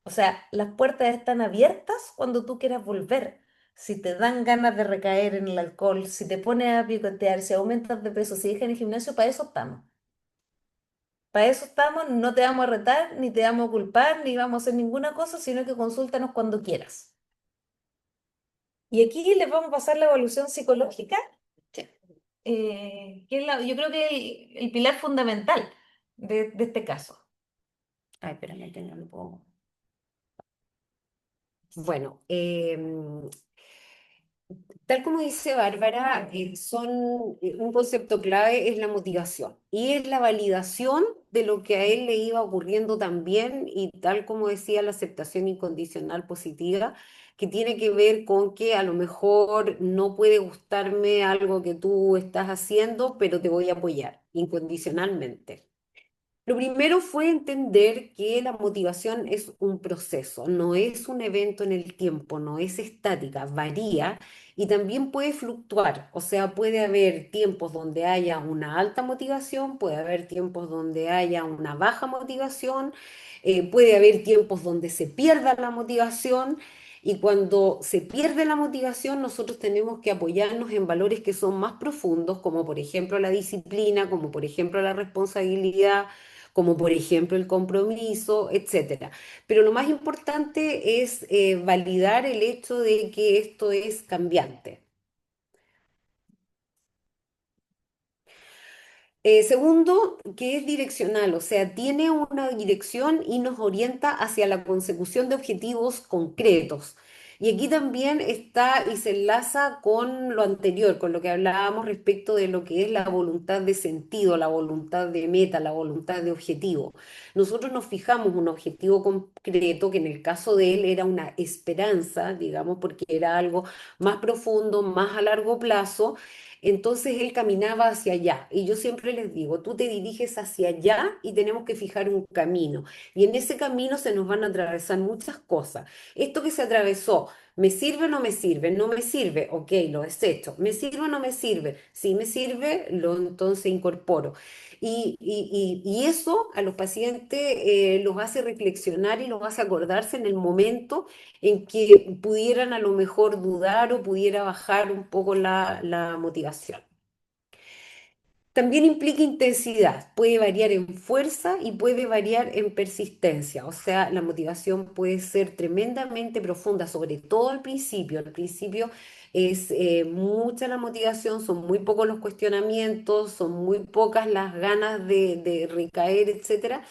O sea, las puertas están abiertas cuando tú quieras volver. Si te dan ganas de recaer en el alcohol, si te pones a picotear, si aumentas de peso, si dejas en el gimnasio, para eso estamos. Para eso estamos, no te vamos a retar, ni te vamos a culpar, ni vamos a hacer ninguna cosa, sino que consúltanos cuando quieras. Y aquí les vamos a pasar la evaluación psicológica, que es yo creo que el pilar fundamental de este caso. Ay, espérame, que no lo puedo. Bueno, Tal como dice Bárbara, un concepto clave es la motivación y es la validación de lo que a él le iba ocurriendo también y tal como decía la aceptación incondicional positiva, que tiene que ver con que a lo mejor no puede gustarme algo que tú estás haciendo, pero te voy a apoyar incondicionalmente. Lo primero fue entender que la motivación es un proceso, no es un evento en el tiempo, no es estática, varía y también puede fluctuar. O sea, puede haber tiempos donde haya una alta motivación, puede haber tiempos donde haya una baja motivación, puede haber tiempos donde se pierda la motivación. Y cuando se pierde la motivación, nosotros tenemos que apoyarnos en valores que son más profundos, como por ejemplo la disciplina, como por ejemplo la responsabilidad, como por ejemplo el compromiso, etcétera. Pero lo más importante es validar el hecho de que esto es cambiante. Segundo, que es direccional, o sea, tiene una dirección y nos orienta hacia la consecución de objetivos concretos. Y aquí también está y se enlaza con lo anterior, con lo que hablábamos respecto de lo que es la voluntad de sentido, la voluntad de meta, la voluntad de objetivo. Nosotros nos fijamos un objetivo concreto, que en el caso de él era una esperanza, digamos, porque era algo más profundo, más a largo plazo. Entonces él caminaba hacia allá. Y yo siempre les digo, tú te diriges hacia allá y tenemos que fijar un camino. Y en ese camino se nos van a atravesar muchas cosas. Esto que se atravesó, ¿me sirve o no me sirve? No me sirve, ok, lo desecho. ¿Me sirve o no me sirve? Si me sirve, lo entonces incorporo. Y eso a los pacientes los hace reflexionar y los hace acordarse en el momento en que pudieran a lo mejor dudar o pudiera bajar un poco la motivación. También implica intensidad, puede variar en fuerza y puede variar en persistencia, o sea, la motivación puede ser tremendamente profunda, sobre todo al principio. Al principio es mucha la motivación, son muy pocos los cuestionamientos, son muy pocas las ganas de recaer, etcétera,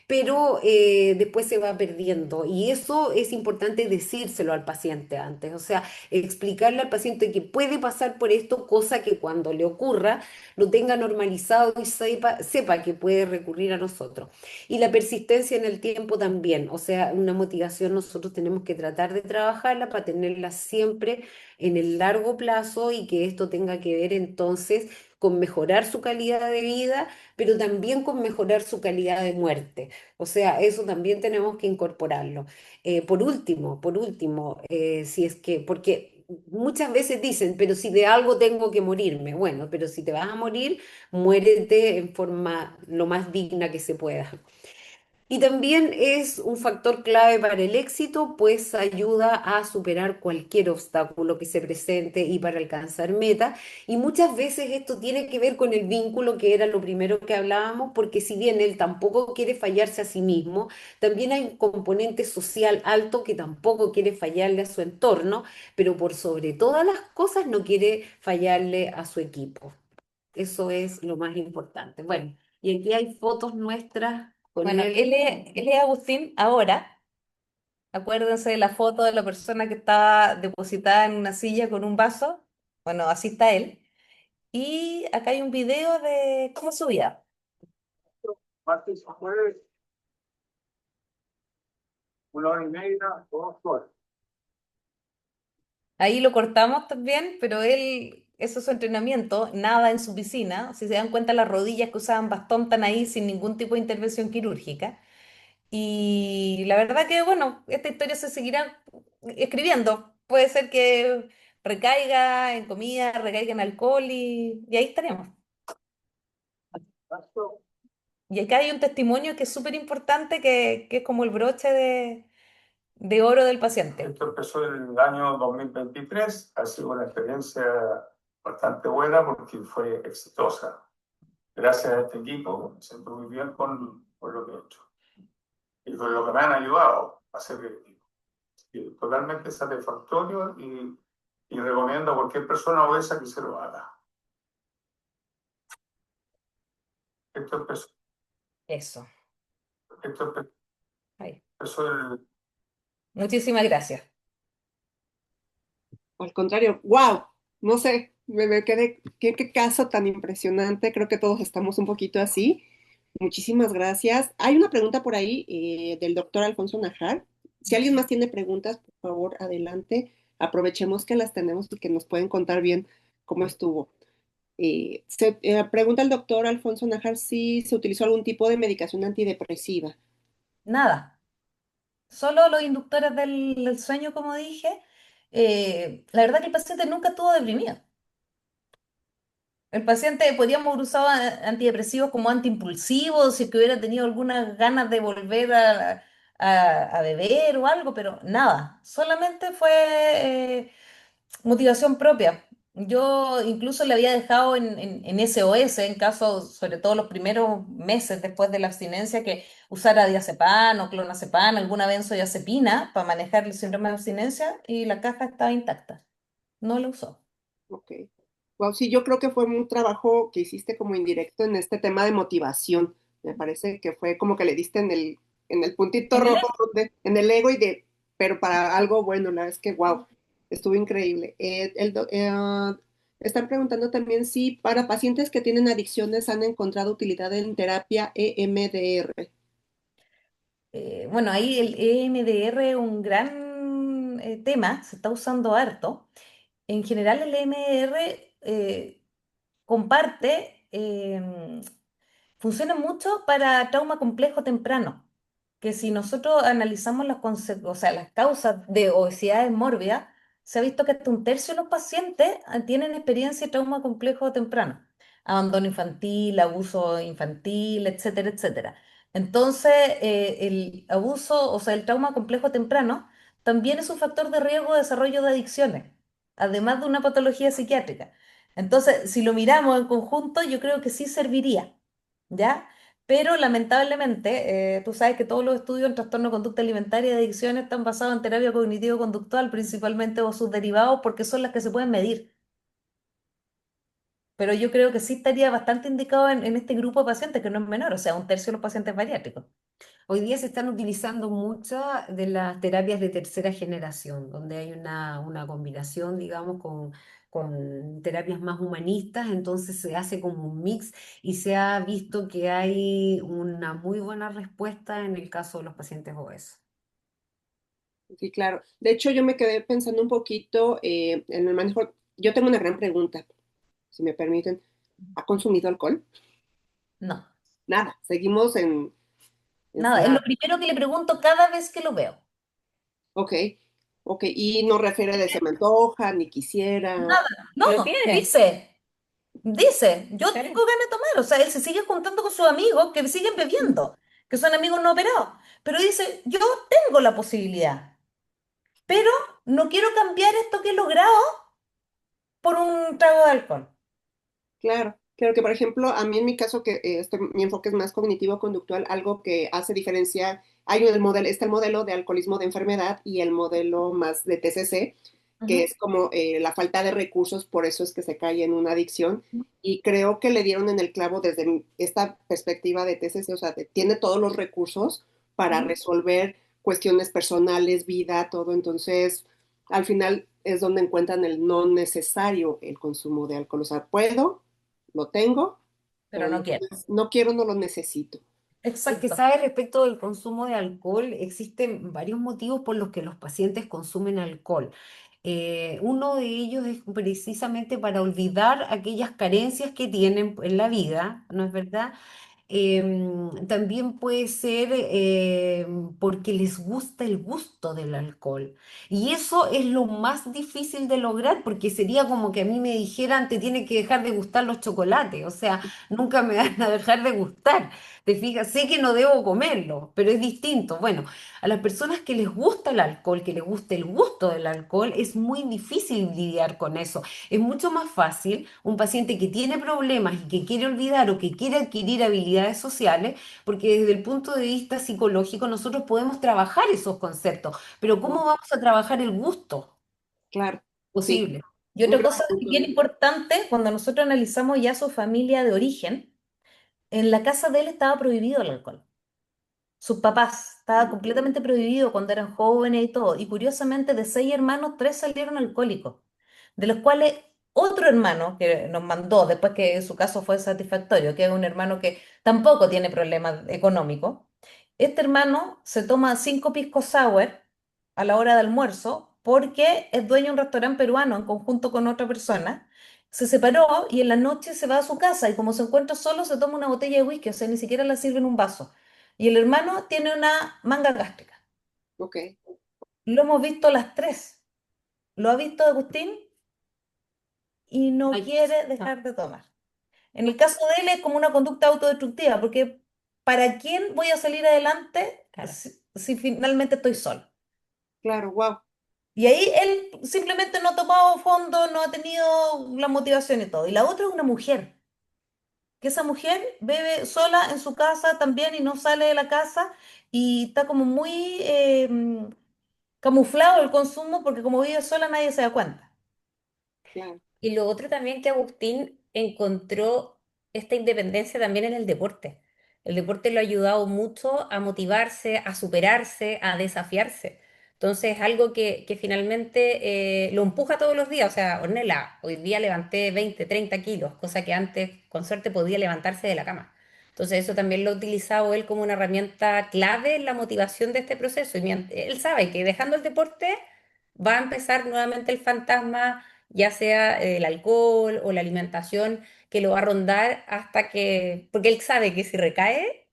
pero después se va perdiendo. Y eso es importante decírselo al paciente antes, o sea, explicarle al paciente que puede pasar por esto, cosa que cuando le ocurra lo tenga normalizado y sepa que puede recurrir a nosotros. Y la persistencia en el tiempo también, o sea, una motivación nosotros tenemos que tratar de trabajarla para tenerla siempre en el largo plazo y que esto tenga que ver entonces con mejorar su calidad de vida, pero también con mejorar su calidad de muerte. O sea, eso también tenemos que incorporarlo. Por último, si es que, porque muchas veces dicen, pero si de algo tengo que morirme, bueno, pero si te vas a morir, muérete en forma lo más digna que se pueda. Y también es un factor clave para el éxito, pues ayuda a superar cualquier obstáculo que se presente y para alcanzar meta. Y muchas veces esto tiene que ver con el vínculo, que era lo primero que hablábamos, porque si bien él tampoco quiere fallarse a sí mismo, también hay un componente social alto que tampoco quiere fallarle a su entorno, pero por sobre todas las cosas no quiere fallarle a su equipo. Eso es lo más importante. Bueno, y aquí hay fotos nuestras con Bueno, él. él es Agustín ahora. Acuérdense de la foto de la persona que está depositada en una silla con un vaso. Bueno, así está él. Y acá hay un video de cómo es su vida. Martes a jueves, 1 hora y media, 2 horas. Ahí lo cortamos también, pero él, eso es su entrenamiento, nada en su piscina. Si se dan cuenta, las rodillas que usaban bastón están ahí sin ningún tipo de intervención quirúrgica. Y la verdad que, bueno, esta historia se seguirá escribiendo. Puede ser que recaiga en comida, recaiga en alcohol y ahí estaremos. Y acá hay un testimonio que es súper importante, que es como el broche de oro del paciente. Esto empezó en el año 2023, ha sido una experiencia bastante buena porque fue exitosa. Gracias a este equipo me siento muy bien con lo que he hecho y con lo que me han ayudado a hacer el equipo. Y totalmente satisfactorio y recomiendo a cualquier persona obesa que se lo haga. Esto empezó, Eso. esto Ahí. empezó el Muchísimas gracias. Al contrario, wow, no sé, me quedé, qué caso tan impresionante, creo que todos estamos un poquito así. Muchísimas gracias. Hay una pregunta por ahí del doctor Alfonso Najar. Si alguien más tiene preguntas, por favor, adelante. Aprovechemos que las tenemos y que nos pueden contar bien cómo estuvo. Pregunta el doctor Alfonso Najar si se utilizó algún tipo de medicación antidepresiva. Nada, solo los inductores del sueño, como dije. La verdad que el paciente nunca estuvo deprimido. El paciente podríamos haber usado antidepresivos como antiimpulsivos si es que hubiera tenido algunas ganas de volver a beber o algo, pero nada, solamente fue motivación propia. Yo incluso le había dejado en SOS, en caso, sobre todo los primeros meses después de la abstinencia, que usara diazepam o clonazepam, alguna benzodiazepina para manejar el síndrome de abstinencia y la caja estaba intacta. No la usó. Ok. Wow, sí, yo creo que fue un trabajo que hiciste como indirecto en este tema de motivación. Me parece que fue como que le diste en el puntito En el rojo, en el ego pero para algo bueno, la verdad es que wow, estuvo increíble. Están preguntando también si para pacientes que tienen adicciones han encontrado utilidad en terapia EMDR. Bueno, ahí el EMDR es un gran tema, se está usando harto. En general, el EMDR comparte, funciona mucho para trauma complejo temprano, que si nosotros analizamos o sea, las causas de obesidad mórbida, se ha visto que hasta un tercio de los pacientes tienen experiencia de trauma complejo temprano, abandono infantil, abuso infantil, etcétera, etcétera. Entonces, el abuso, o sea, el trauma complejo temprano, también es un factor de riesgo de desarrollo de adicciones, además de una patología psiquiátrica. Entonces, si lo miramos en conjunto, yo creo que sí serviría, ¿ya? Pero lamentablemente, tú sabes que todos los estudios en trastorno de conducta alimentaria y adicciones están basados en terapia cognitivo-conductual, principalmente o sus derivados, porque son las que se pueden medir. Pero yo creo que sí estaría bastante indicado en este grupo de pacientes, que no es menor, o sea, un tercio de los pacientes bariátricos. Hoy día se están utilizando muchas de las terapias de tercera generación, donde hay una combinación, digamos, con terapias más humanistas, entonces se hace como un mix y se ha visto que hay una muy buena respuesta en el caso de los pacientes obesos. Sí, claro. De hecho, yo me quedé pensando un poquito en el manejo. Yo tengo una gran pregunta, si me permiten. ¿Ha consumido alcohol? No, Nada, seguimos en nada, es lo cero. primero que le pregunto cada vez que lo veo. Ok, ok. Y no refiere de se me antoja, ni quisiera. Nada, Y lo no, tiene. dice, yo Sí. tengo ganas de tomar, o sea, él se sigue juntando con sus amigos que siguen bebiendo, que son amigos no operados, pero dice, yo tengo la posibilidad, pero no quiero cambiar esto que he logrado por un trago de alcohol. Claro, claro que por ejemplo, a mí en mi caso, que mi enfoque es más cognitivo-conductual, algo que hace diferencia, está el modelo de alcoholismo de enfermedad y el modelo más de TCC, que Ujú. es como la falta de recursos, por eso es que se cae en una adicción. Y creo que le dieron en el clavo desde esta perspectiva de TCC, o sea, tiene todos los recursos para Ujú. resolver cuestiones personales, vida, todo. Entonces, al final es donde encuentran el no necesario el consumo de alcohol. O sea, puedo, lo tengo, Pero pero no quiero. no quiero, no lo necesito. Es que, Exacto. ¿sabes? Respecto del consumo de alcohol, existen varios motivos por los que los pacientes consumen alcohol. Uno de ellos es precisamente para olvidar aquellas carencias que tienen en la vida, ¿no es verdad? También puede ser porque les gusta el gusto del alcohol. Y eso es lo más difícil de lograr porque sería como que a mí me dijeran, te tiene que dejar de gustar los chocolates. O sea, nunca me van a dejar de gustar. Te fijas, sé que no debo comerlo, pero es distinto. Bueno, a las personas que les gusta el alcohol, que les gusta el gusto del alcohol, es muy difícil lidiar con eso. Es mucho más fácil un paciente que tiene problemas y que quiere olvidar o que quiere adquirir habilidades sociales, porque desde el punto de vista psicológico nosotros podemos trabajar esos conceptos, pero ¿cómo vamos a trabajar el gusto Claro, sí, posible? Y un otra gran cosa punto bien de... importante, cuando nosotros analizamos ya su familia de origen, en la casa de él estaba prohibido el alcohol. Sus papás, estaba completamente prohibido cuando eran jóvenes y todo. Y curiosamente, de 6 hermanos, 3 salieron alcohólicos. de los cuales otro hermano que nos mandó, después que su caso fue satisfactorio, que es un hermano que tampoco tiene problemas económicos, este hermano se toma 5 pisco sour a la hora de almuerzo porque es dueño de un restaurante peruano en conjunto con otra persona. Se separó y en la noche se va a su casa y como se encuentra solo se toma una botella de whisky, o sea, ni siquiera la sirve en un vaso. Y el hermano tiene una manga gástrica. Ok, Lo hemos visto las tres. Lo ha visto Agustín y no Ay, quiere no. dejar de tomar. En el caso de él es como una conducta autodestructiva, porque ¿para quién voy a salir adelante Claro. si finalmente estoy solo? claro, wow, Y ahí él simplemente no ha tomado fondo, no ha tenido la motivación y todo. Y la otra es una mujer, que esa mujer bebe sola en su casa también y no sale de la casa y está como muy camuflado el consumo porque como vive sola nadie se da cuenta. claro, Y lo otro también que Agustín encontró esta independencia también en el deporte. El deporte lo ha ayudado mucho a motivarse, a superarse, a desafiarse. Entonces, algo que finalmente lo empuja todos los días. O sea, Ornella, hoy día levanté 20, 30 kilos, cosa que antes con suerte podía levantarse de la cama. Entonces, eso también lo ha utilizado él como una herramienta clave en la motivación de este proceso. Y él sabe que dejando el deporte va a empezar nuevamente el fantasma, ya sea el alcohol o la alimentación, que lo va a rondar hasta que, porque él sabe que si recae,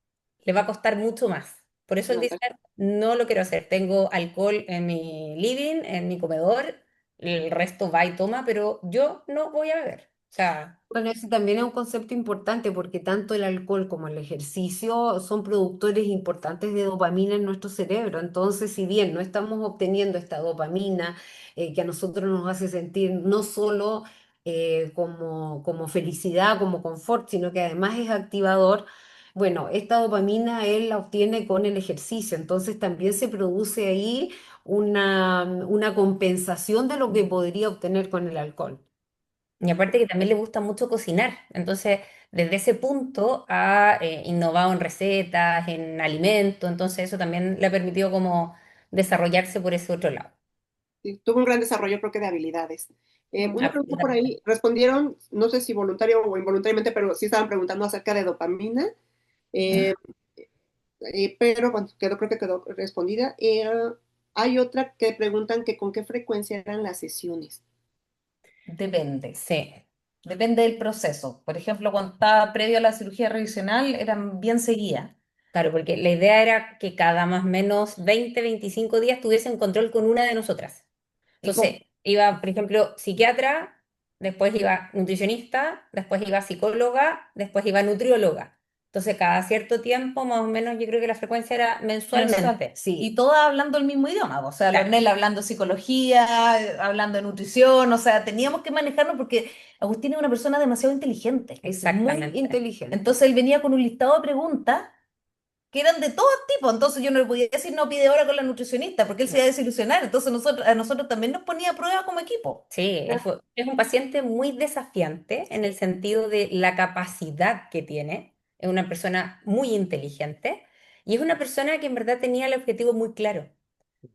le va a costar mucho más. Por eso él dice, levantar. no lo quiero hacer, tengo alcohol en mi living, en mi comedor, el resto va y toma, pero yo no voy a beber. O sea, Bueno, ese también es un concepto importante porque tanto el alcohol como el ejercicio son productores importantes de dopamina en nuestro cerebro. Entonces, si bien no estamos obteniendo esta dopamina que a nosotros nos hace sentir no solo como felicidad, como confort, sino que además es activador, bueno, esta dopamina él la obtiene con el ejercicio. Entonces, también se produce ahí una compensación de lo que podría obtener con el alcohol. y aparte que también le gusta mucho cocinar. Entonces, desde ese punto ha innovado en recetas, en alimentos, entonces eso también le ha permitido como desarrollarse por ese otro lado. Sí, tuvo un gran desarrollo, creo que de habilidades. Una pregunta por Absolutamente. ahí, respondieron, no sé si voluntario o involuntariamente, pero sí estaban preguntando acerca de dopamina, eh, pero bueno, creo que quedó respondida. Hay otra que preguntan que con qué frecuencia eran las sesiones. Depende. Sí, Depende del proceso. Por ejemplo, cuando estaba previo a la cirugía revisional, eran bien seguidas. claro, porque la idea era que cada más o menos 20, 25 días tuviese en control con una de nosotras. ¿Y cómo? Entonces, iba, por ejemplo, psiquiatra, después iba nutricionista, después iba psicóloga, después iba nutrióloga. Entonces, cada cierto tiempo, más o menos, yo creo que la frecuencia era Mensual. mensualmente. Y Sí, todas hablando el mismo idioma. O sea, Claro, Lornel hablando psicología, hablando de nutrición. O sea, teníamos que manejarnos porque Agustín es una persona demasiado inteligente. es muy exactamente. inteligente. Entonces él venía con un listado de preguntas que eran de todo tipo. Entonces yo no le podía decir no pide hora con la nutricionista porque él se No. iba a desilusionar. Entonces a nosotros también nos ponía a prueba como equipo. Sí, Claro. es un paciente muy desafiante en el sentido de la capacidad que tiene. Es una persona muy inteligente y es una persona que en verdad tenía el objetivo muy claro.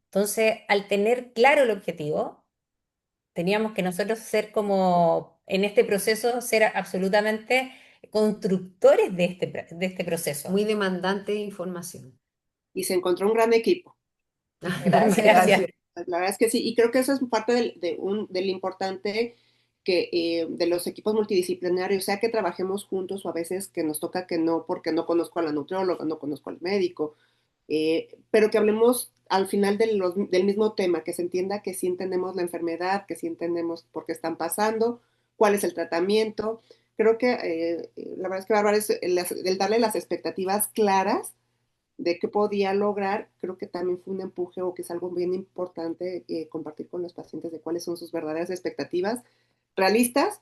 Entonces, al tener claro el objetivo, teníamos que nosotros ser como, en este proceso, ser absolutamente constructores de este proceso. Muy demandante de información. Y se encontró un gran equipo. Gracias. Gracias. La verdad es que sí, y creo que eso es parte del importante que de los equipos multidisciplinarios, sea que trabajemos juntos o a veces que nos toca que no, porque no conozco a la nutrióloga, no conozco al médico, pero que hablemos al final del mismo tema, que se entienda que sí entendemos la enfermedad, que sí entendemos por qué están pasando, cuál es el tratamiento. Creo que la verdad es que Bárbara, es el darle las expectativas claras de qué podía lograr, creo que también fue un empuje o que es algo bien importante compartir con los pacientes de cuáles son sus verdaderas expectativas realistas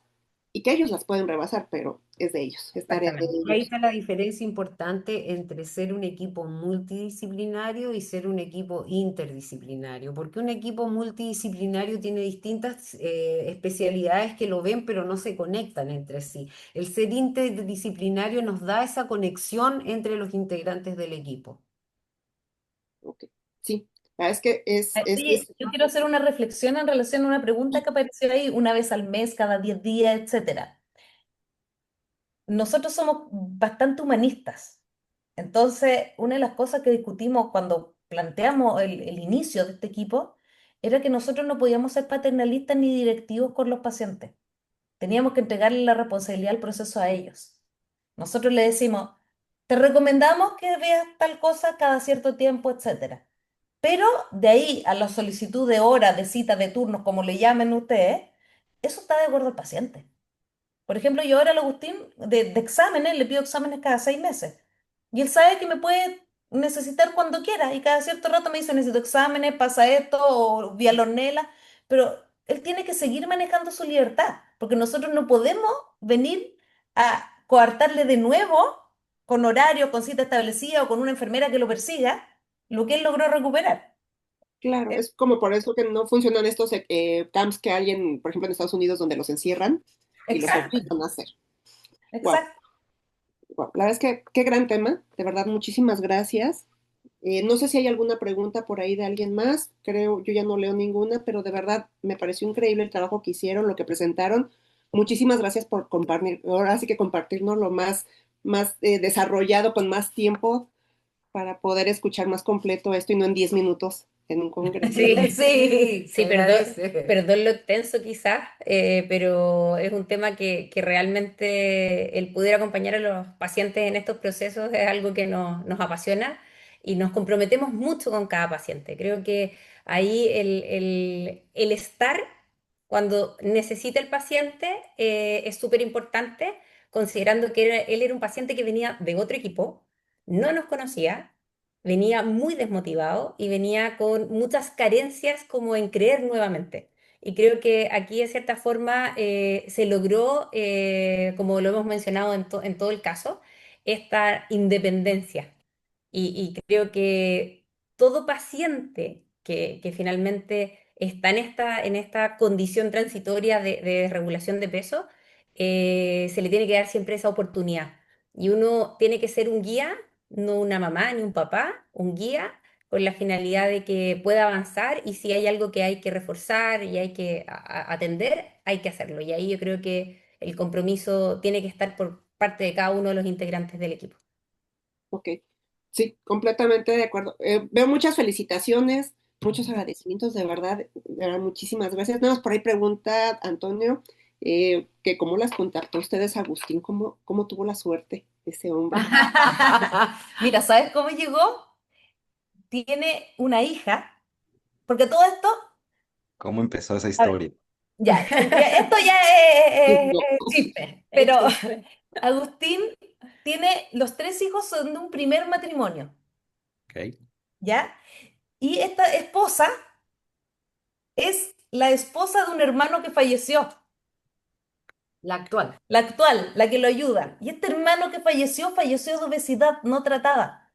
y que ellos las pueden rebasar, pero es de ellos, es tarea de Exactamente. Ahí ellos. está la diferencia importante entre ser un equipo multidisciplinario y ser un equipo interdisciplinario, porque un equipo multidisciplinario tiene distintas especialidades que lo ven, pero no se conectan entre sí. El ser interdisciplinario nos da esa conexión entre los integrantes del equipo. Ok, sí. Es que Oye, yo quiero hacer una reflexión en relación a una pregunta que apareció ahí una vez al mes, cada 10 días, etcétera. Nosotros somos bastante humanistas. Entonces, una de las cosas que discutimos cuando planteamos el inicio de este equipo era que nosotros no podíamos ser paternalistas ni directivos con los pacientes. Teníamos que entregarle la responsabilidad del proceso a ellos. Nosotros le decimos, te recomendamos que veas tal cosa cada cierto tiempo, etcétera. Pero de ahí a la solicitud de hora, de cita, de turnos, como le llamen ustedes, eso está de acuerdo al paciente. Por ejemplo, yo ahora al Agustín de exámenes, le pido exámenes cada 6 meses. Y él sabe que me puede necesitar cuando quiera. Y cada cierto rato me dice, necesito exámenes, pasa esto, o vía Ornella. Pero él tiene que seguir manejando su libertad, porque nosotros no podemos venir a coartarle de nuevo, con horario, con cita establecida o con una enfermera que lo persiga, lo que él logró recuperar. claro, es como por eso que no funcionan estos camps que hay por ejemplo, en Estados Unidos donde los encierran y los Exacto, obligan a hacer. Wow, exacto. wow. La verdad es que qué gran tema, de verdad, muchísimas gracias. No sé si hay alguna pregunta por ahí de alguien más, creo, yo ya no leo ninguna, pero de verdad me pareció increíble el trabajo que hicieron, lo que presentaron. Muchísimas gracias por compartir, ahora sí que compartirnos lo más desarrollado con más tiempo para poder escuchar más completo esto y no en 10 minutos en un congreso. Sí, Sí, sí, se agradece. perdón lo extenso quizás, pero es un tema que realmente el poder acompañar a los pacientes en estos procesos es algo que nos apasiona y nos comprometemos mucho con cada paciente. Creo que ahí el estar cuando necesita el paciente es súper importante, considerando que él era un paciente que venía de otro equipo, no nos conocía, venía muy desmotivado y venía con muchas carencias como en creer nuevamente. Y creo que aquí de cierta forma se logró, como lo hemos mencionado en todo el caso, esta independencia. Y creo que todo paciente que finalmente está en esta condición transitoria de regulación de peso, se le tiene que dar siempre esa oportunidad. Y uno tiene que ser un guía, no una mamá ni un papá, un guía con la finalidad de que pueda avanzar y si hay algo que hay que reforzar y hay que atender, hay que hacerlo. Y ahí yo creo que el compromiso tiene que estar por parte de cada uno de los integrantes del equipo. Ok, sí, completamente de acuerdo. Veo muchas felicitaciones, muchos agradecimientos, de verdad, muchísimas gracias. Nada más por ahí pregunta Antonio, que cómo las contactó ustedes, Agustín, cómo tuvo la suerte ese hombre. Mira, ¿sabes cómo llegó? Tiene una hija, porque todo esto, ¿Cómo empezó esa a ver, historia? esto ya No, es chisme, Es pero chisme. Agustín tiene, los 3 hijos son de un primer matrimonio, Ok. ¿ya? Y esta esposa es la esposa de un hermano que falleció, La actual. la actual, la que lo ayuda. Y este hermano que falleció de obesidad no tratada.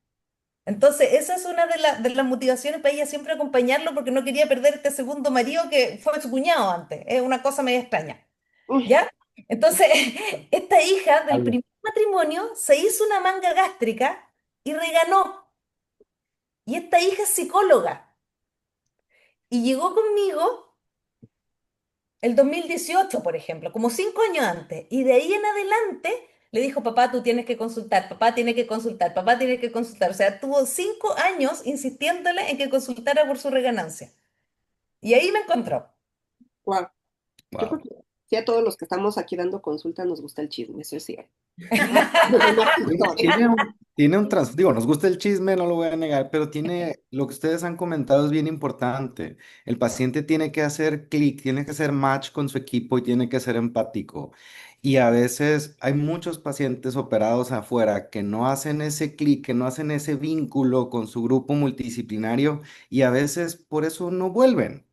Entonces, esa es una de las motivaciones para ella siempre acompañarlo porque no quería perder este segundo marido que fue su cuñado antes. Es una cosa media extraña. uy, ¿Ya? Entonces, esta hija del Algo. primer matrimonio se hizo una manga gástrica y reganó. Y esta hija es psicóloga y llegó conmigo el 2018, por ejemplo, como 5 años antes. Y de ahí en adelante le dijo, papá, tú tienes que consultar, papá tiene que consultar, papá tiene que consultar. O sea, tuvo 5 años insistiéndole en que consultara por su reganancia. Y ahí me encontró. wow. Yo creo Wow. que sí, a todos los que estamos aquí dando consulta nos gusta el chisme, eso es cierto. Digo, nos gusta el chisme, no lo voy a negar, pero tiene, lo que ustedes han comentado es bien importante. El paciente tiene que hacer clic, tiene que hacer match con su equipo y tiene que ser empático. Y a veces hay muchos pacientes operados afuera que no hacen ese clic, que no hacen ese vínculo con su grupo multidisciplinario y a veces por eso no vuelven.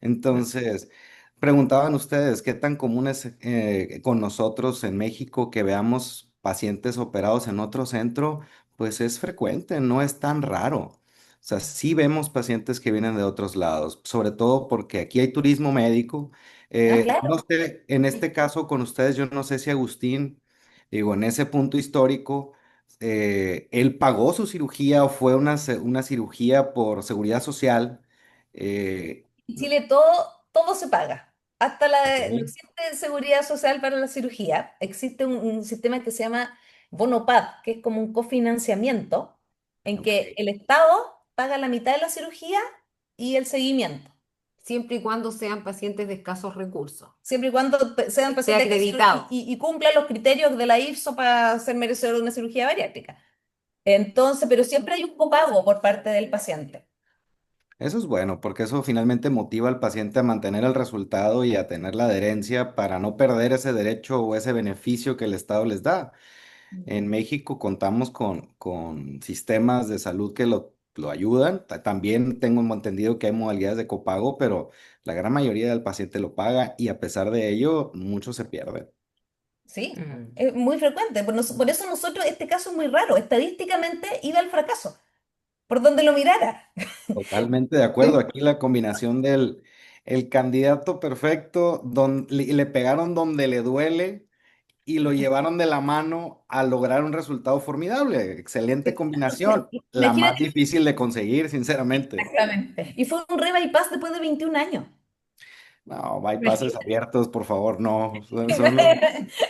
Entonces, preguntaban ustedes, ¿qué tan común es con nosotros en México que veamos pacientes operados en otro centro? Pues es frecuente, no es tan raro. O sea, sí vemos pacientes que vienen de otros lados, sobre todo porque aquí hay turismo médico. Ah, No claro. sé, en este caso con ustedes, yo no sé si Agustín, digo, en ese punto histórico, ¿él pagó su cirugía o fue una cirugía por seguridad social? Eh, En Chile todo se paga. Hasta no ok, existe seguridad social para la cirugía. Existe un sistema que se llama Bonopad, que es como un cofinanciamiento, en ok. que el Estado paga la mitad de la cirugía y el seguimiento, Siempre y cuando sean pacientes de escasos recursos. siempre y cuando sean Esté pacientes acreditado. y cumplan los criterios de la IFSO para ser merecedor de una cirugía bariátrica. Entonces, pero siempre hay un copago por parte del paciente. Eso es bueno, porque eso finalmente motiva al paciente a mantener el resultado y a tener la adherencia para no perder ese derecho o ese beneficio que el Estado les da. En México contamos con sistemas de salud que lo ayudan. También tengo entendido que hay modalidades de copago, pero la gran mayoría del paciente lo paga y a pesar de ello, muchos se pierden. Sí, Mm. es muy frecuente. Por eso nosotros, este caso es muy raro. Estadísticamente iba al fracaso, por donde lo mirara. Totalmente de acuerdo. Aquí la combinación del el candidato perfecto, le pegaron donde le duele y lo llevaron de la mano a lograr un resultado formidable. Excelente combinación. La más Imagínate, difícil de conseguir, sinceramente. exactamente. Y fue un re-bypass después de 21 años. No, bypasses Imagínate. abiertos, por favor, no. Son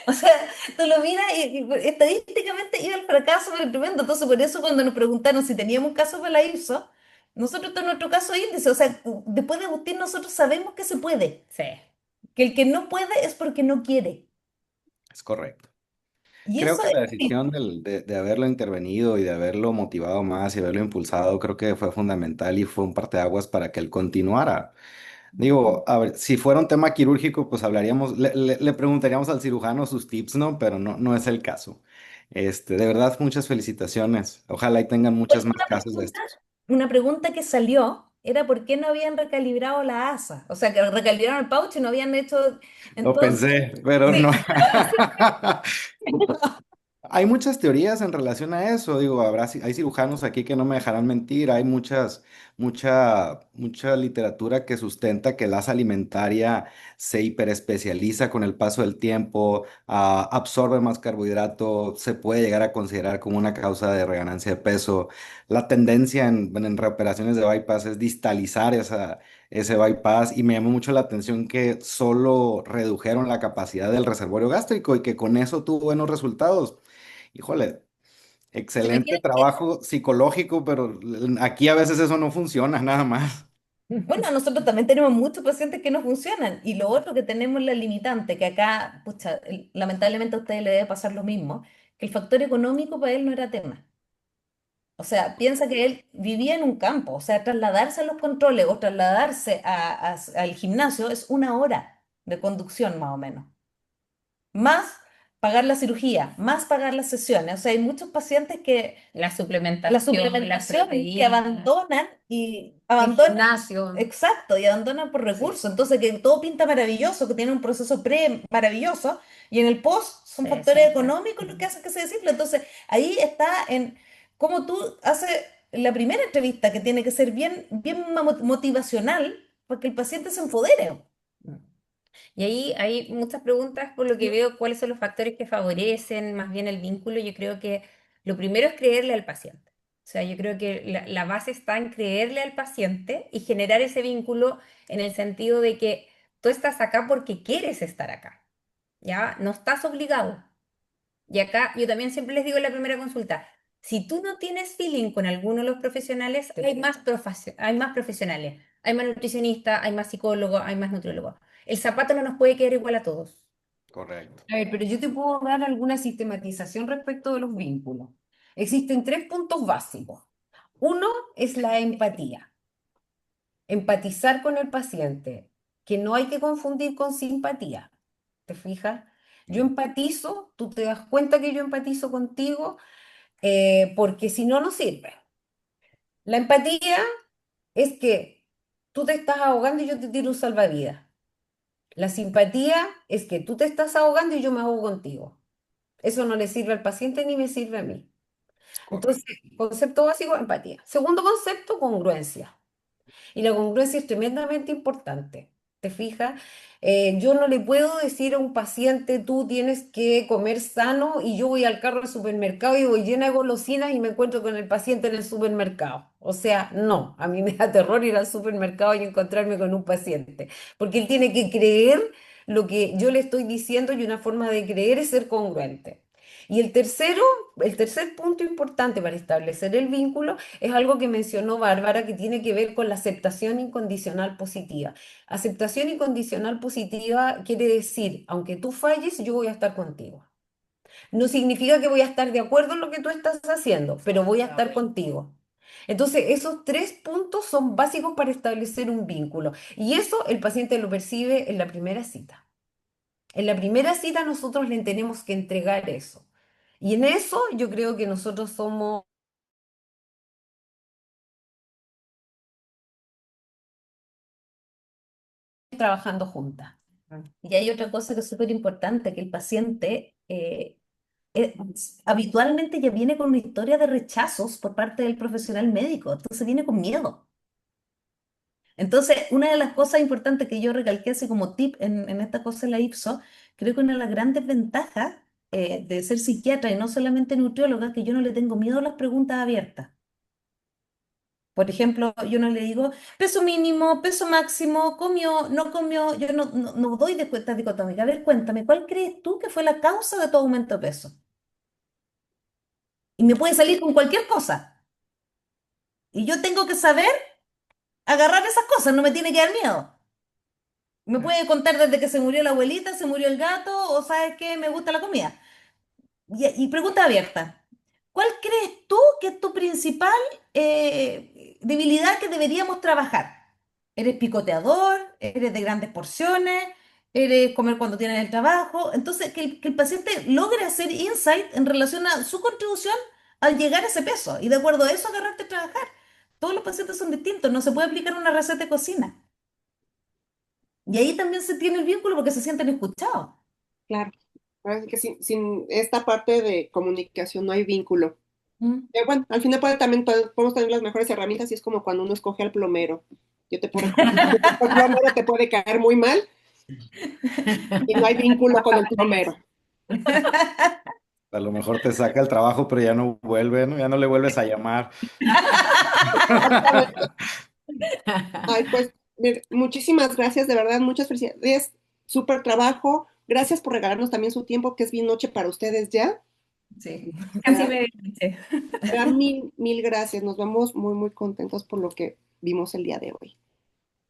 O sea, tú lo miras y estadísticamente iba al fracaso, pero tremendo. Entonces, por eso cuando nos preguntaron si teníamos un caso para la IFSO, nosotros en nuestro caso índice, o sea, después de Agustín nosotros sabemos que se puede. Sí. Que el que no puede es porque no quiere. es correcto. Y Creo eso que la es... decisión de haberlo intervenido y de haberlo motivado más y haberlo impulsado, creo que fue fundamental y fue un parteaguas para que él continuara. Digo, a ver, si fuera un tema quirúrgico, pues hablaríamos, le preguntaríamos al cirujano sus tips, ¿no? Pero no, no es el caso. De verdad, muchas felicitaciones. Ojalá y tengan muchos más Una casos de pregunta, estos. una pregunta que salió era por qué no habían recalibrado la asa. O sea, que recalibraron el pouch y no habían hecho... Lo Entonces, pensé, pero no. sí. Hay muchas teorías en relación a eso. Digo, hay cirujanos aquí que no me dejarán mentir. Hay mucha literatura que sustenta que el asa alimentaria se hiperespecializa con el paso del tiempo, absorbe más carbohidrato, se puede llegar a considerar como una causa de reganancia de peso. La tendencia en reoperaciones de bypass es distalizar ese bypass y me llamó mucho la atención que solo redujeron la capacidad del reservorio gástrico y que con eso tuvo buenos resultados. Híjole, ¿Se excelente imaginan que, trabajo psicológico, pero aquí a veces eso no funciona, nada más. bueno, nosotros también tenemos muchos pacientes que no funcionan y lo otro que tenemos la limitante, que acá, pucha, lamentablemente a ustedes les debe pasar lo mismo, que el factor económico para él no era tema. O sea, piensa que él vivía en un campo, o sea, trasladarse a los controles o trasladarse al gimnasio es 1 hora de conducción más o menos. Más pagar la cirugía, más pagar las sesiones. O sea, hay muchos pacientes que La la suplementación, las suplementación que proteínas. abandonan y El abandonan, gimnasio. exacto, y abandonan por Sí. recursos. Entonces, que todo pinta maravilloso, que tiene un proceso pre maravilloso, y en el post son Se factores desinfla. económicos los que hacen que se desinfle. Entonces, ahí está en cómo tú haces la primera entrevista, que tiene que ser bien motivacional, para que el paciente se empodere. Y ahí hay muchas preguntas por lo que veo, cuáles son los factores que favorecen más bien el vínculo. Yo creo que lo primero es creerle al paciente. O sea, yo creo que la base está en creerle al paciente y generar ese vínculo en el sentido de que tú estás acá porque quieres estar acá, ¿ya? No estás obligado. Y acá yo también siempre les digo en la primera consulta, si tú no tienes feeling con alguno de los profesionales, hay más profesionales, hay más nutricionistas, hay más psicólogos, hay más nutriólogos. El zapato no nos puede quedar igual a todos. Correcto. A ver, pero yo te puedo dar alguna sistematización respecto de los vínculos. Existen 3 puntos básicos. Uno es la empatía. Empatizar con el paciente, que no hay que confundir con simpatía. ¿Te fijas? Yo Mm, empatizo, tú te das cuenta que yo empatizo contigo, porque si no, no sirve. La empatía es que tú te estás ahogando y yo te tiro un salvavidas. La simpatía es que tú te estás ahogando y yo me ahogo contigo. Eso no le sirve al paciente ni me sirve a mí. Entonces, correcto. concepto básico, empatía. Segundo concepto, congruencia. Y la congruencia es tremendamente importante. ¿te fijas? Yo no le puedo decir a un paciente, tú tienes que comer sano y yo voy al carro al supermercado y voy llena de golosinas y me encuentro con el paciente en el supermercado. O sea, no, a mí me da terror ir al supermercado y encontrarme con un paciente, porque él tiene que creer lo que yo le estoy diciendo y una forma de creer es ser congruente. Y el tercer punto importante para establecer el vínculo es algo que mencionó Bárbara, que tiene que ver con la aceptación incondicional positiva. Aceptación incondicional positiva quiere decir, aunque tú falles, yo voy a estar contigo. No significa que voy a estar de acuerdo en lo que tú estás haciendo, pero voy a estar contigo. Entonces, esos tres puntos son básicos para establecer un vínculo. Y eso el paciente lo percibe en la primera cita. En la primera cita nosotros le tenemos que entregar eso. Y en eso yo creo que nosotros somos trabajando juntas. Y hay otra cosa que es súper importante, que el paciente habitualmente ya viene con una historia de rechazos por parte del profesional médico, entonces viene con miedo. Entonces, una de las cosas importantes que yo recalqué así como tip en esta cosa de la Ipso, creo que una de las grandes ventajas de ser psiquiatra y no solamente nutrióloga, es que yo no le tengo miedo a las preguntas abiertas. Por ejemplo, yo no le digo peso mínimo, peso máximo, comió, no comió, yo no doy de cuenta dicotómica. A ver, cuéntame, ¿cuál crees tú que fue la causa de tu aumento de peso? Y me puede salir con cualquier cosa. Y yo tengo que saber agarrar esas cosas, no me tiene que dar miedo. Me puede contar desde que se murió la abuelita, se murió el gato, o sabes que me gusta la comida. Y pregunta abierta. ¿Cuál crees tú que es tu principal debilidad que deberíamos trabajar? ¿Eres picoteador? ¿Eres de grandes porciones? ¿Eres comer cuando tienes el trabajo? Entonces, que el paciente logre hacer insight en relación a su contribución al llegar a ese peso y de acuerdo a eso agarrarte a trabajar. Todos los pacientes son distintos, no se puede aplicar una receta de cocina. Y ahí también se tiene el vínculo porque se sienten escuchados. Claro. Parece que sin esta parte de comunicación no hay vínculo. ¿Mm? Bueno, al final podemos tener las mejores herramientas y es como cuando uno escoge al plomero. Yo te puedo recomendar, el plomero te puede caer muy mal y no hay vínculo con el plomero. A lo mejor te saca el trabajo, pero ya no vuelve, ¿no? Ya no le vuelves a llamar. Ay, pues muchísimas gracias, de verdad, muchas felicidades, súper trabajo. Gracias por regalarnos también su tiempo, que es bien noche para ustedes ya. Sí. Casi ¿Verdad? medianoche. ¿Verdad? Mil gracias. Nos vamos muy, muy contentos por lo que vimos el día de hoy.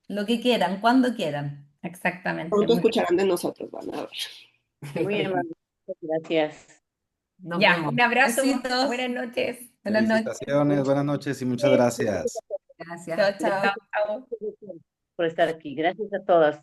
Lo que quieran, cuando quieran. Exactamente. Pronto escucharán de nosotros, van a ver. Muy amable. Gracias. nos Ya, vemos. un abrazo. Besitos. Buenas noches. Buenas noches. Felicitaciones, buenas noches y muchas gracias. Gracias. Chao, chao. Chao, chao. Por estar aquí. Gracias a todas.